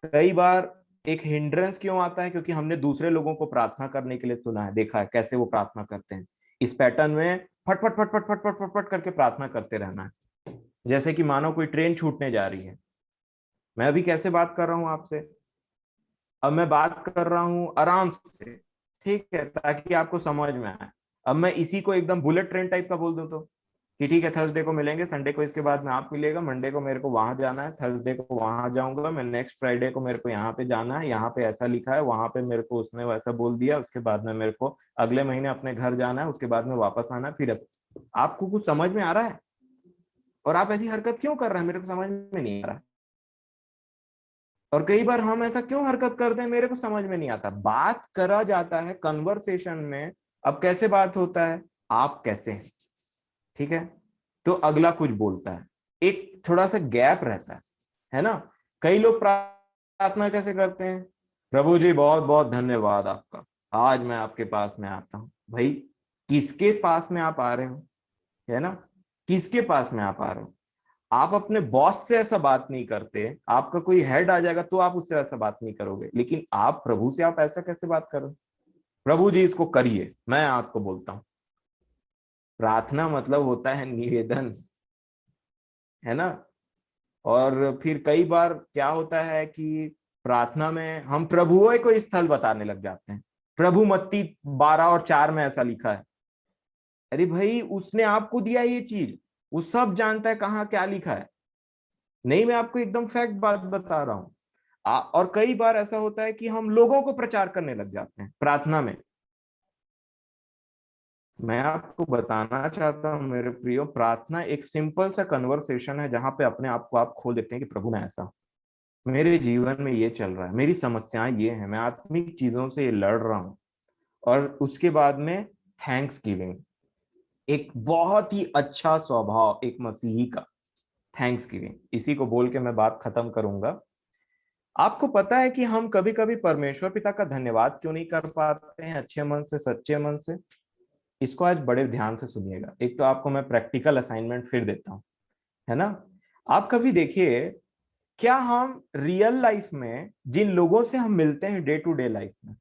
कई बार एक हिंड्रेंस क्यों आता है, क्योंकि हमने दूसरे लोगों को प्रार्थना करने के लिए सुना है, देखा है कैसे वो प्रार्थना करते हैं। इस पैटर्न में फट फट फट फट फट फट फट फट करके प्रार्थना करते रहना है, जैसे कि मानो कोई ट्रेन छूटने जा रही है। मैं अभी कैसे बात कर रहा हूं आपसे, अब मैं बात कर रहा हूं आराम से, ठीक है, ताकि आपको समझ में आए। अब मैं इसी को एकदम बुलेट ट्रेन टाइप का बोल दूं तो, कि ठीक है थर्सडे को मिलेंगे, संडे को इसके बाद में आप मिलेगा, मंडे को मेरे को वहां जाना है, थर्सडे को वहां जाऊंगा मैं, नेक्स्ट फ्राइडे को मेरे को यहाँ पे जाना है, यहाँ पे ऐसा लिखा है, वहां पे मेरे को उसने वैसा बोल दिया, उसके बाद में मेरे को अगले महीने अपने घर जाना है, उसके बाद में वापस आना है, फिर ऐसा। आपको कुछ समझ में आ रहा है? और आप ऐसी हरकत क्यों कर रहे हैं, मेरे को समझ में नहीं आ रहा। और कई बार हम ऐसा क्यों हरकत करते हैं, मेरे को समझ में नहीं आता। बात करा जाता है कन्वर्सेशन में, अब कैसे बात होता है, आप कैसे हैं, ठीक है, तो अगला कुछ बोलता है, एक थोड़ा सा गैप रहता है ना। कई लोग प्रार्थना कैसे करते हैं, प्रभु जी बहुत बहुत धन्यवाद आपका, आज मैं आपके पास में आता हूं। भाई किसके पास में आप आ रहे हो, है ना, किसके पास में आप आ रहे हो? आप अपने बॉस से ऐसा बात नहीं करते, आपका कोई हेड आ जाएगा तो आप उससे ऐसा बात नहीं करोगे, लेकिन आप प्रभु से आप ऐसा कैसे बात करो? प्रभु जी इसको करिए, मैं आपको बोलता हूं। प्रार्थना मतलब होता है निवेदन, है ना। और फिर कई बार क्या होता है कि प्रार्थना में हम प्रभुओं को स्थल बताने लग जाते हैं। प्रभु मत्ती 12 और 4 में ऐसा लिखा है। अरे भाई उसने आपको दिया ये चीज, वो सब जानता है कहाँ क्या लिखा है। नहीं, मैं आपको एकदम फैक्ट बात बता रहा हूं। और कई बार ऐसा होता है कि हम लोगों को प्रचार करने लग जाते हैं प्रार्थना में। मैं आपको बताना चाहता हूं मेरे प्रियो, प्रार्थना एक सिंपल सा कन्वर्सेशन है जहां पे अपने आप को आप खोल देते हैं कि प्रभु मैं ऐसा, मेरे जीवन में ये चल रहा है, मेरी समस्याएं ये है, मैं आत्मिक चीजों से ये लड़ रहा हूं। और उसके बाद में थैंक्स गिविंग, एक बहुत ही अच्छा स्वभाव एक मसीही का, थैंक्स गिविंग। इसी को बोल के मैं बात खत्म करूंगा। आपको पता है कि हम कभी कभी परमेश्वर पिता का धन्यवाद क्यों नहीं कर पाते हैं अच्छे मन से, सच्चे मन से? इसको आज बड़े ध्यान से सुनिएगा। एक तो आपको मैं प्रैक्टिकल असाइनमेंट फिर देता हूँ, है ना। आप कभी देखिए, क्या हम रियल लाइफ में जिन लोगों से हम मिलते हैं डे टू डे लाइफ में,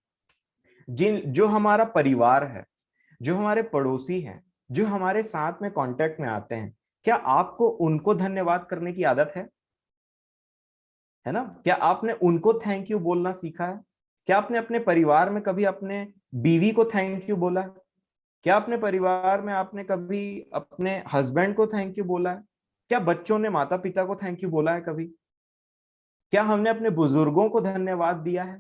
जिन जो हमारा परिवार है, जो हमारे पड़ोसी हैं, जो हमारे साथ में कांटेक्ट में आते हैं, क्या आपको उनको धन्यवाद करने की आदत है ना? क्या आपने उनको थैंक यू बोलना सीखा है? क्या आपने अपने परिवार में कभी अपने बीवी को थैंक यू बोला है? क्या अपने परिवार में आपने कभी अपने हस्बैंड को थैंक यू बोला है? क्या बच्चों ने माता पिता को थैंक यू बोला है कभी? क्या हमने अपने बुजुर्गों को धन्यवाद दिया है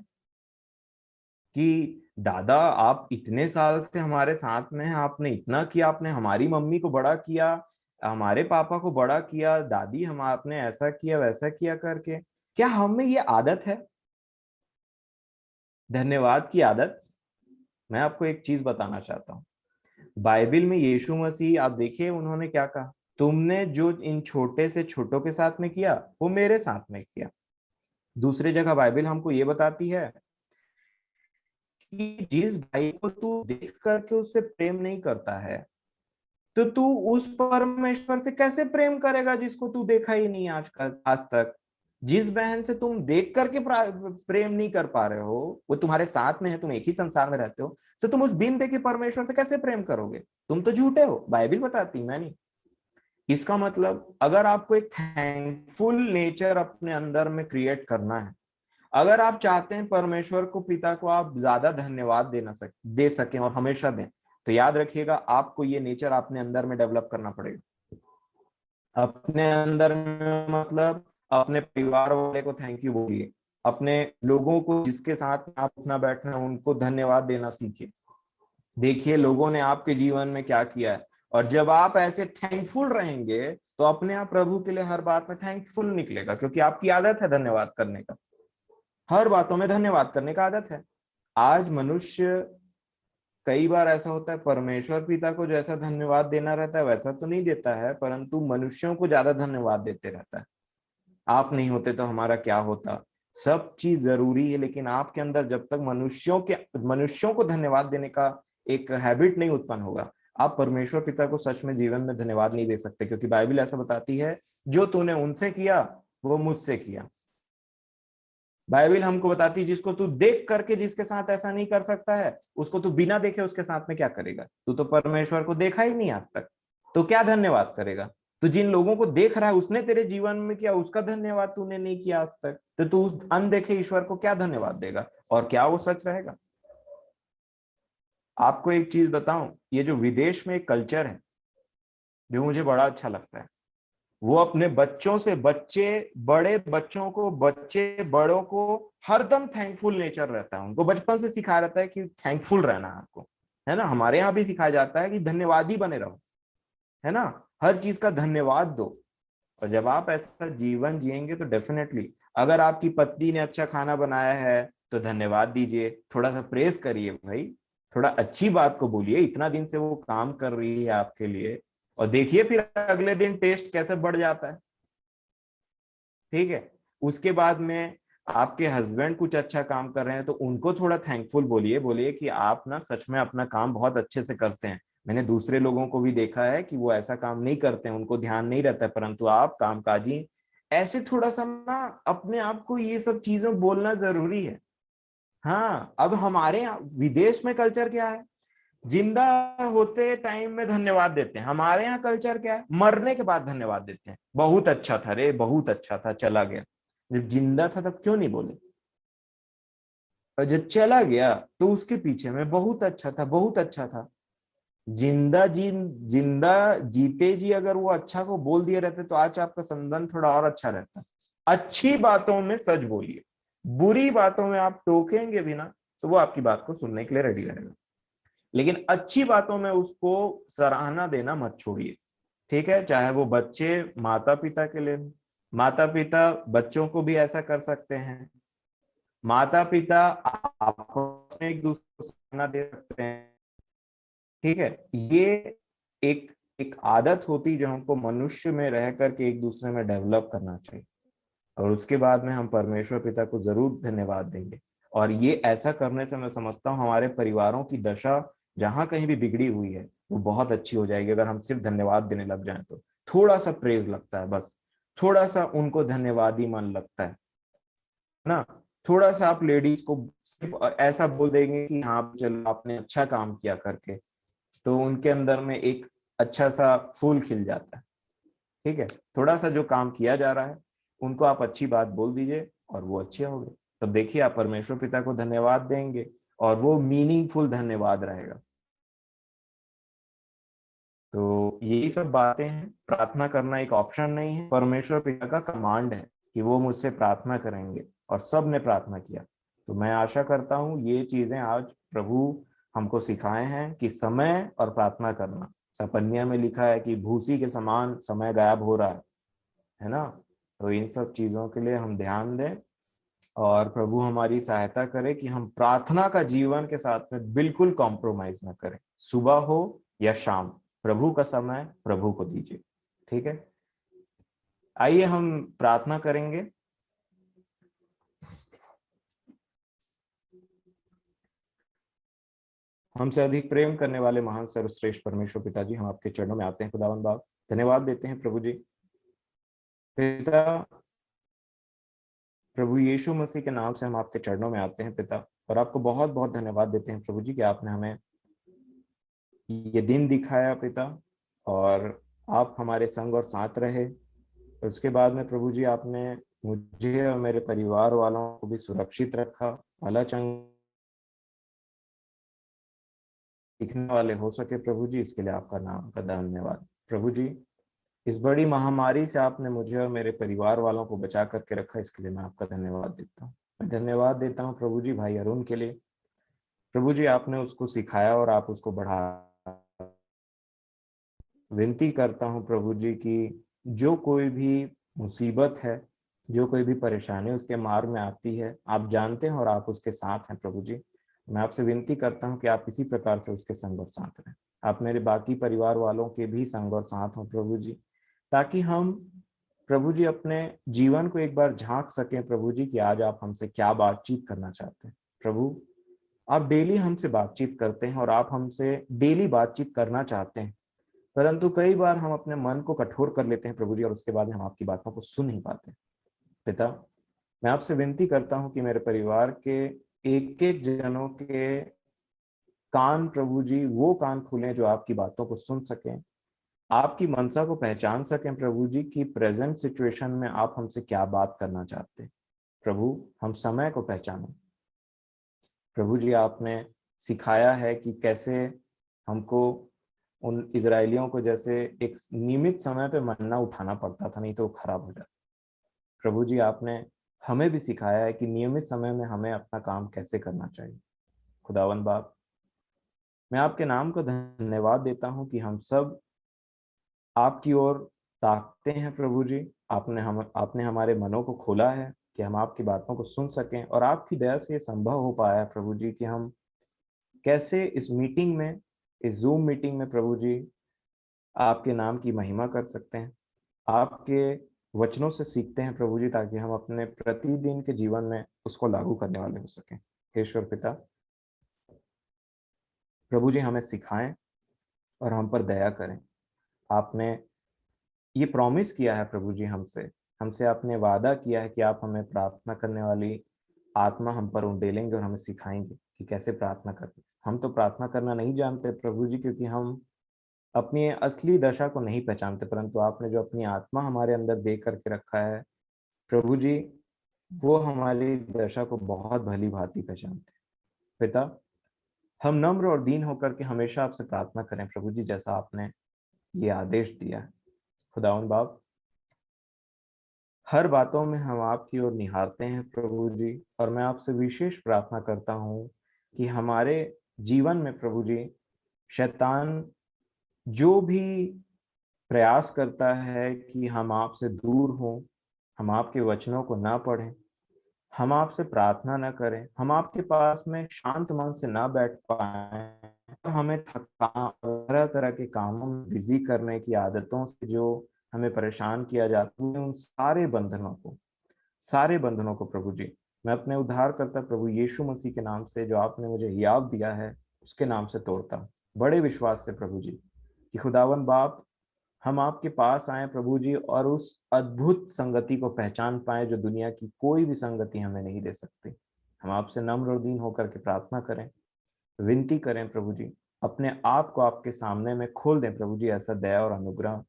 कि दादा आप इतने साल से हमारे साथ में हैं, आपने इतना किया, आपने हमारी मम्मी को बड़ा किया, हमारे पापा को बड़ा किया, दादी हम आपने ऐसा किया वैसा किया करके? क्या हमें ये आदत है धन्यवाद की आदत? मैं आपको एक चीज बताना चाहता हूँ। बाइबल में यीशु मसीह, आप देखिए उन्होंने क्या कहा, तुमने जो इन छोटे से छोटों के साथ में किया वो मेरे साथ में किया। दूसरी जगह बाइबल हमको ये बताती है कि जिस भाई को तू देख करके उससे प्रेम नहीं करता है, तो तू उस परमेश्वर से कैसे प्रेम करेगा जिसको तू देखा ही नहीं आज तक? जिस बहन से तुम देख करके प्रेम नहीं कर पा रहे हो, वो तुम्हारे साथ में है, तुम एक ही संसार में रहते हो, तो तुम उस बिन देखे परमेश्वर से कैसे प्रेम करोगे? तुम तो झूठे हो, बाइबल बताती, मैं नहीं। इसका मतलब अगर आपको एक थैंकफुल नेचर अपने अंदर में क्रिएट करना है, अगर आप चाहते हैं परमेश्वर को, पिता को आप ज्यादा धन्यवाद दे सकें और हमेशा दें, तो याद रखिएगा आपको ये नेचर अपने अंदर में डेवलप करना पड़ेगा। अपने अंदर में मतलब अपने परिवार वाले को थैंक यू बोलिए, अपने लोगों को जिसके साथ आप उठना बैठना उनको धन्यवाद देना सीखिए। देखिए लोगों ने आपके जीवन में क्या किया है, और जब आप ऐसे थैंकफुल रहेंगे तो अपने आप प्रभु के लिए हर बात में थैंकफुल निकलेगा, क्योंकि आपकी आदत है धन्यवाद करने का, हर बातों में धन्यवाद करने का आदत है। आज मनुष्य, कई बार ऐसा होता है परमेश्वर पिता को जैसा धन्यवाद देना रहता है वैसा तो नहीं देता है, परंतु मनुष्यों को ज्यादा धन्यवाद देते रहता है। आप नहीं होते तो हमारा क्या होता, सब चीज जरूरी है, लेकिन आपके अंदर जब तक मनुष्यों को धन्यवाद देने का एक हैबिट नहीं उत्पन्न होगा, आप परमेश्वर पिता को सच में जीवन में धन्यवाद नहीं दे सकते, क्योंकि बाइबल ऐसा बताती है जो तूने उनसे किया वो मुझसे किया। बाइबल हमको बताती है जिसको तू देख करके जिसके साथ ऐसा नहीं कर सकता है, उसको तू बिना देखे उसके साथ में क्या करेगा? तू तो परमेश्वर को देखा ही नहीं आज तक, तो क्या धन्यवाद करेगा? तो जिन लोगों को देख रहा है उसने तेरे जीवन में किया, उसका धन्यवाद तूने नहीं किया आज तक, तो तू उस अनदेखे ईश्वर को क्या धन्यवाद देगा? और क्या वो सच रहेगा? आपको एक चीज बताऊं, ये जो विदेश में एक कल्चर है जो मुझे बड़ा अच्छा लगता है, वो अपने बच्चों से, बच्चे बड़ों को हरदम थैंकफुल नेचर रहता है, उनको बचपन से सिखाया रहता है कि थैंकफुल रहना है आपको, है ना। हमारे यहाँ भी सिखाया जाता है कि धन्यवादी बने रहो, है ना, हर चीज का धन्यवाद दो। और जब आप ऐसा जीवन जिएंगे तो डेफिनेटली, अगर आपकी पत्नी ने अच्छा खाना बनाया है तो धन्यवाद दीजिए, थोड़ा सा प्रेस करिए भाई, थोड़ा अच्छी बात को बोलिए, इतना दिन से वो काम कर रही है आपके लिए, और देखिए फिर अगले दिन टेस्ट कैसे बढ़ जाता है। ठीक है। उसके बाद में आपके हस्बैंड कुछ अच्छा काम कर रहे हैं तो उनको थोड़ा थैंकफुल बोलिए, बोलिए कि आप ना सच में अपना काम बहुत अच्छे से करते हैं, मैंने दूसरे लोगों को भी देखा है कि वो ऐसा काम नहीं करते हैं, उनको ध्यान नहीं रहता है, परंतु आप कामकाजी। ऐसे थोड़ा सा ना अपने आप को ये सब चीजें बोलना जरूरी है। हाँ, अब हमारे यहाँ विदेश में कल्चर क्या है, जिंदा होते टाइम में धन्यवाद देते हैं, हमारे यहाँ कल्चर क्या है, मरने के बाद धन्यवाद देते हैं, बहुत अच्छा था रे, बहुत अच्छा था, चला गया। जब जिंदा था तब क्यों नहीं बोले, और जब चला गया तो उसके पीछे में बहुत अच्छा था, बहुत अच्छा था। जिंदा जीते जी अगर वो अच्छा को बोल दिए रहते तो आज आपका संबंध थोड़ा और अच्छा रहता। अच्छी बातों में सच बोलिए, बुरी बातों में आप टोकेंगे भी ना तो वो आपकी बात को सुनने के लिए रेडी रहेगा, लेकिन अच्छी बातों में उसको सराहना देना मत छोड़िए। ठीक है, चाहे वो बच्चे माता पिता के लिए, माता पिता बच्चों को भी ऐसा कर सकते हैं, माता पिता आपस में एक दूसरे को सराहना दे सकते हैं। ठीक है, ये एक एक आदत होती जो हमको मनुष्य में रह करके एक दूसरे में डेवलप करना चाहिए। और उसके बाद में हम परमेश्वर पिता को जरूर धन्यवाद देंगे। और ये ऐसा करने से मैं समझता हूँ हमारे परिवारों की दशा जहां कहीं भी बिगड़ी हुई है वो बहुत अच्छी हो जाएगी, अगर हम सिर्फ धन्यवाद देने लग जाएं तो। थोड़ा सा प्रेज लगता है, बस थोड़ा सा उनको धन्यवादी मन लगता है ना। थोड़ा सा आप लेडीज को सिर्फ ऐसा बोल देंगे कि हाँ चलो आपने अच्छा काम किया करके, तो उनके अंदर में एक अच्छा सा फूल खिल जाता है। ठीक है, थोड़ा सा जो काम किया जा रहा है उनको आप अच्छी बात बोल दीजिए और वो अच्छे हो गए। तब देखिए आप परमेश्वर पिता को धन्यवाद देंगे और वो मीनिंगफुल धन्यवाद रहेगा। तो यही सब बातें हैं। प्रार्थना करना एक ऑप्शन नहीं है, परमेश्वर पिता का कमांड है कि वो मुझसे प्रार्थना करेंगे, और सब ने प्रार्थना किया। तो मैं आशा करता हूँ ये चीजें आज प्रभु हमको सिखाए हैं कि समय और प्रार्थना करना। सपन्या में लिखा है कि भूसी के समान समय गायब हो रहा है ना। तो इन सब चीजों के लिए हम ध्यान दें और प्रभु हमारी सहायता करे कि हम प्रार्थना का जीवन के साथ में बिल्कुल कॉम्प्रोमाइज ना करें। सुबह हो या शाम, प्रभु का समय प्रभु को दीजिए। ठीक है, आइए हम प्रार्थना करेंगे। हमसे अधिक प्रेम करने वाले महान सर्वश्रेष्ठ परमेश्वर पिताजी, हम आपके चरणों में आते हैं खुदावन बाप। धन्यवाद देते हैं प्रभु जी। पिता, प्रभु यीशु मसीह के नाम से हम आपके चरणों में आते हैं पिता, और आपको बहुत बहुत धन्यवाद देते हैं प्रभु जी कि आपने हमें ये दिन दिखाया पिता, और आप हमारे संग और साथ रहे। उसके बाद में प्रभु जी आपने मुझे और मेरे परिवार वालों को भी सुरक्षित रखा, भला चंग दिखने वाले हो सके प्रभु जी, इसके लिए आपका नाम का धन्यवाद प्रभु जी। इस बड़ी महामारी से आपने मुझे और मेरे परिवार वालों को बचा करके रखा, इसके लिए मैं आपका धन्यवाद देता हूँ। मैं धन्यवाद देता हूँ प्रभु जी भाई अरुण के लिए। प्रभु जी आपने उसको सिखाया और आप उसको बढ़ा। विनती करता हूँ प्रभु जी कि जो कोई भी मुसीबत है, जो कोई भी परेशानी उसके मार्ग में आती है, आप जानते हैं और आप उसके साथ हैं प्रभु जी। मैं आपसे विनती करता हूँ कि आप इसी प्रकार से उसके संग और साथ रहें। आप मेरे बाकी परिवार वालों के भी संग और साथ हों प्रभु जी, ताकि हम प्रभु जी अपने जीवन को एक बार झांक सकें प्रभु जी कि आज आप हमसे क्या बातचीत करना चाहते हैं। प्रभु, आप डेली हमसे बातचीत करते हैं और आप हमसे डेली बातचीत करना चाहते हैं, परंतु कई बार हम अपने मन को कठोर कर लेते हैं प्रभु जी, और उसके बाद हम आपकी बातों को सुन नहीं पाते। पिता, मैं आपसे विनती करता हूँ कि मेरे परिवार के एक एक जनों के कान प्रभु जी वो कान खुलें जो आपकी बातों को सुन सकें, आपकी मनसा को पहचान सकें प्रभु जी कि प्रेजेंट सिचुएशन में आप हमसे क्या बात करना चाहते हैं। प्रभु, हम समय को पहचानें। प्रभु जी आपने सिखाया है कि कैसे हमको उन इजरायलियों को जैसे एक नियमित समय पे मन्ना उठाना पड़ता था, नहीं तो वो खराब हो जाता। प्रभु जी आपने हमें भी सिखाया है कि नियमित समय में हमें अपना काम कैसे करना चाहिए। खुदावन बाप, मैं आपके नाम का धन्यवाद देता हूँ कि हम सब आपकी ओर ताकते हैं प्रभु जी। आपने हमारे मनों को खोला है कि हम आपकी बातों को सुन सकें, और आपकी दया से ये संभव हो पाया है प्रभु जी कि हम कैसे इस मीटिंग में, इस जूम मीटिंग में प्रभु जी आपके नाम की महिमा कर सकते हैं, आपके वचनों से सीखते हैं प्रभु जी, ताकि हम अपने प्रतिदिन के जीवन में उसको लागू करने वाले हो सकें। हे ईश्वर पिता, प्रभु जी हमें सिखाएं और हम पर दया करें। आपने ये प्रॉमिस किया है प्रभु जी हमसे, हमसे आपने वादा किया है कि आप हमें प्रार्थना करने वाली आत्मा हम पर उंडेलेंगे और हमें सिखाएंगे कि कैसे प्रार्थना करनी। हम तो प्रार्थना करना नहीं जानते प्रभु जी, क्योंकि हम अपनी असली दशा को नहीं पहचानते, परंतु आपने जो अपनी आत्मा हमारे अंदर दे करके रखा है प्रभु जी, वो हमारी दशा को बहुत भली भांति पहचानते हैं। पिता, हम नम्र और दीन होकर के हमेशा आपसे प्रार्थना करें प्रभु जी, जैसा आपने ये आदेश दिया है। खुदावन बाप, हर बातों में हम आपकी ओर निहारते हैं प्रभु जी, और मैं आपसे विशेष प्रार्थना करता हूँ कि हमारे जीवन में प्रभु जी शैतान जो भी प्रयास करता है कि हम आपसे दूर हों, हम आपके वचनों को ना पढ़ें, हम आपसे प्रार्थना ना करें, हम आपके पास में शांत मन से ना बैठ पाए, हमें थकान, तरह तरह के कामों में बिजी करने की आदतों से जो हमें परेशान किया जाता है, उन सारे बंधनों को सारे बंधनों को प्रभु जी मैं अपने उद्धारकर्ता प्रभु यीशु मसीह के नाम से, जो आपने मुझे हियाव दिया है, उसके नाम से तोड़ता हूँ बड़े विश्वास से प्रभु जी, कि खुदावन बाप हम आपके पास आए प्रभु जी, और उस अद्भुत संगति को पहचान पाए जो दुनिया की कोई भी संगति हमें नहीं दे सकती। हम आपसे नम्र और दीन होकर के प्रार्थना करें, विनती करें प्रभु जी, अपने आप को आपके सामने में खोल दें प्रभु जी। ऐसा दया और अनुग्रह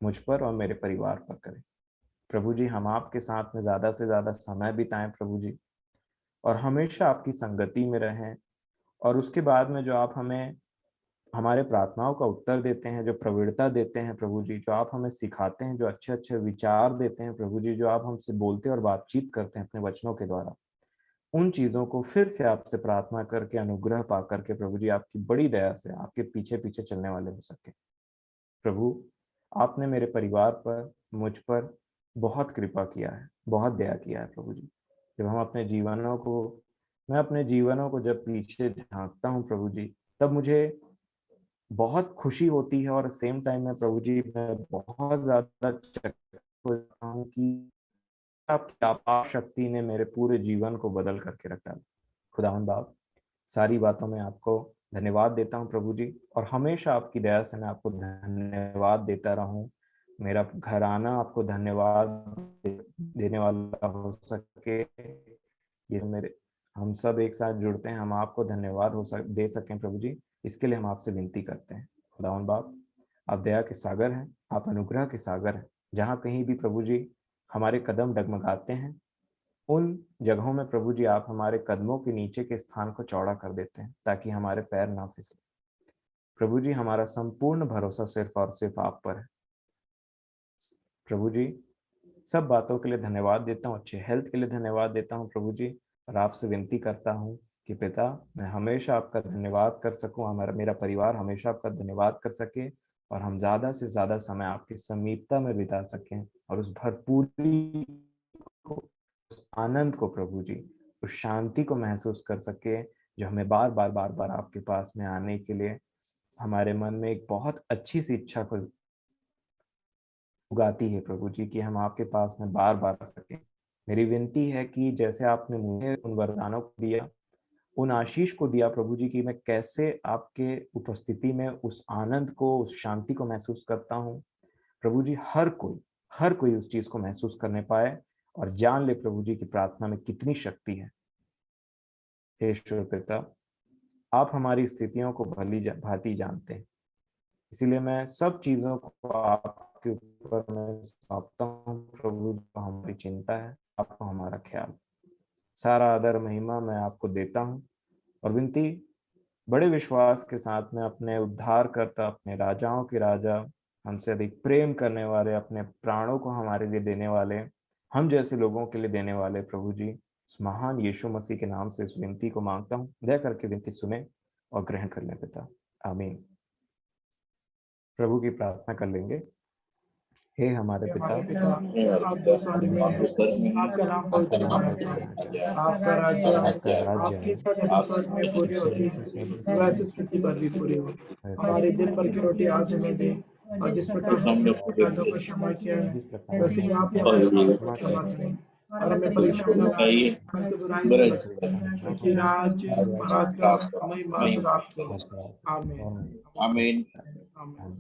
मुझ पर और मेरे परिवार पर करें प्रभु जी। हम आपके साथ में ज्यादा से ज्यादा समय बिताएं प्रभु जी, और हमेशा आपकी संगति में रहें। और उसके बाद में जो आप हमें हमारे प्रार्थनाओं का उत्तर देते हैं, जो प्रवीणता देते हैं प्रभु जी, जो आप हमें सिखाते हैं, जो अच्छे अच्छे विचार देते हैं प्रभु जी, जो आप हमसे बोलते और बातचीत करते हैं अपने वचनों के द्वारा, उन चीजों को फिर से आपसे प्रार्थना करके, अनुग्रह पा करके प्रभु जी, आपकी बड़ी दया से आपके पीछे पीछे चलने वाले हो सके प्रभु। आपने मेरे परिवार पर, मुझ पर बहुत कृपा किया है, बहुत दया किया है प्रभु जी। जब हम अपने जीवनों को मैं अपने जीवनों को जब पीछे झांकता हूँ प्रभु जी, तब मुझे बहुत खुशी होती है, और सेम टाइम में प्रभु जी मैं बहुत ज्यादा चकित हो जाता हूँ कि आपकी अपार शक्ति ने मेरे पूरे जीवन को बदल करके रखा है। खुदावन बाप, सारी बातों में आपको धन्यवाद देता हूँ प्रभु जी, और हमेशा आपकी दया से मैं आपको धन्यवाद देता रहूं। मेरा घराना आपको धन्यवाद देने वाला हो सके, ये मेरे हम सब एक साथ जुड़ते हैं, हम आपको धन्यवाद दे सकें प्रभु जी। इसके लिए हम आपसे विनती करते हैं। खुदावन बाप, आप दया के सागर हैं, आप अनुग्रह के सागर हैं। जहाँ कहीं भी प्रभु जी हमारे कदम डगमगाते हैं, उन जगहों में प्रभु जी आप हमारे कदमों के नीचे के स्थान को चौड़ा कर देते हैं, ताकि हमारे पैर ना फिसले प्रभु जी। हमारा संपूर्ण भरोसा सिर्फ और सिर्फ आप पर है प्रभु जी। सब बातों के लिए धन्यवाद देता हूँ, अच्छे हेल्थ के लिए धन्यवाद देता हूँ प्रभु जी, और आपसे विनती करता हूँ कि पिता, मैं हमेशा आपका धन्यवाद कर सकूं, हमारा मेरा परिवार हमेशा आपका धन्यवाद कर सके, और हम ज्यादा से ज्यादा समय आपकी समीपता में बिता सकें, और उस भरपूरी को, उस आनंद को प्रभु जी, उस शांति को महसूस कर सके, जो हमें बार बार बार बार आपके पास में आने के लिए हमारे मन में एक बहुत अच्छी सी इच्छा को उगाती है प्रभु जी, कि हम आपके पास में बार बार आ सकें। मेरी विनती है कि जैसे आपने मुझे उन वरदानों को दिया, उन आशीष को दिया प्रभु जी, कि मैं कैसे आपके उपस्थिति में उस आनंद को, उस शांति को महसूस करता हूँ प्रभु जी, हर कोई उस चीज को महसूस करने पाए, और जान ले प्रभु जी की प्रार्थना में कितनी शक्ति है। हे ईश्वर पिता, आप हमारी स्थितियों को भली भांति जानते हैं, इसीलिए मैं सब चीजों को आपके ऊपर मैं सौंपता हूँ प्रभु। जो हमारी चिंता है, आपको हमारा ख्याल, सारा आदर महिमा मैं आपको देता हूँ, और विनती बड़े विश्वास के साथ में अपने उद्धार करता, अपने राजाओं के राजा, हमसे अधिक प्रेम करने वाले, अपने प्राणों को हमारे लिए देने वाले, हम जैसे लोगों के लिए देने वाले प्रभु जी, उस महान यीशु मसीह के नाम से इस विनती को मांगता हूँ। दया करके विनती सुने और ग्रहण कर लें पिता, आमीन। प्रभु की प्रार्थना कर लेंगे। हे हमारे पिता, आपके स्वर्ग में आपका नाम पवित्र है, आपका राज्य आए, आपकी इच्छा जैसे स्वर्ग में पूरी होती है वैसे इस पृथ्वी पर भी पूरी हो। हमारी दिन भर की रोटी आज हमें दे, और जिस प्रकार हमने अपने अपराधों को क्षमा किया है, वैसे ही आप भी हमारे अपराधों को क्षमा करें, और हमें परीक्षा में न लाइए, परंतु बुराई से बचाएं, क्योंकि राज्य, पराक्रम, महिमा सदा आपकी है। आमीन। आमीन। आमीन।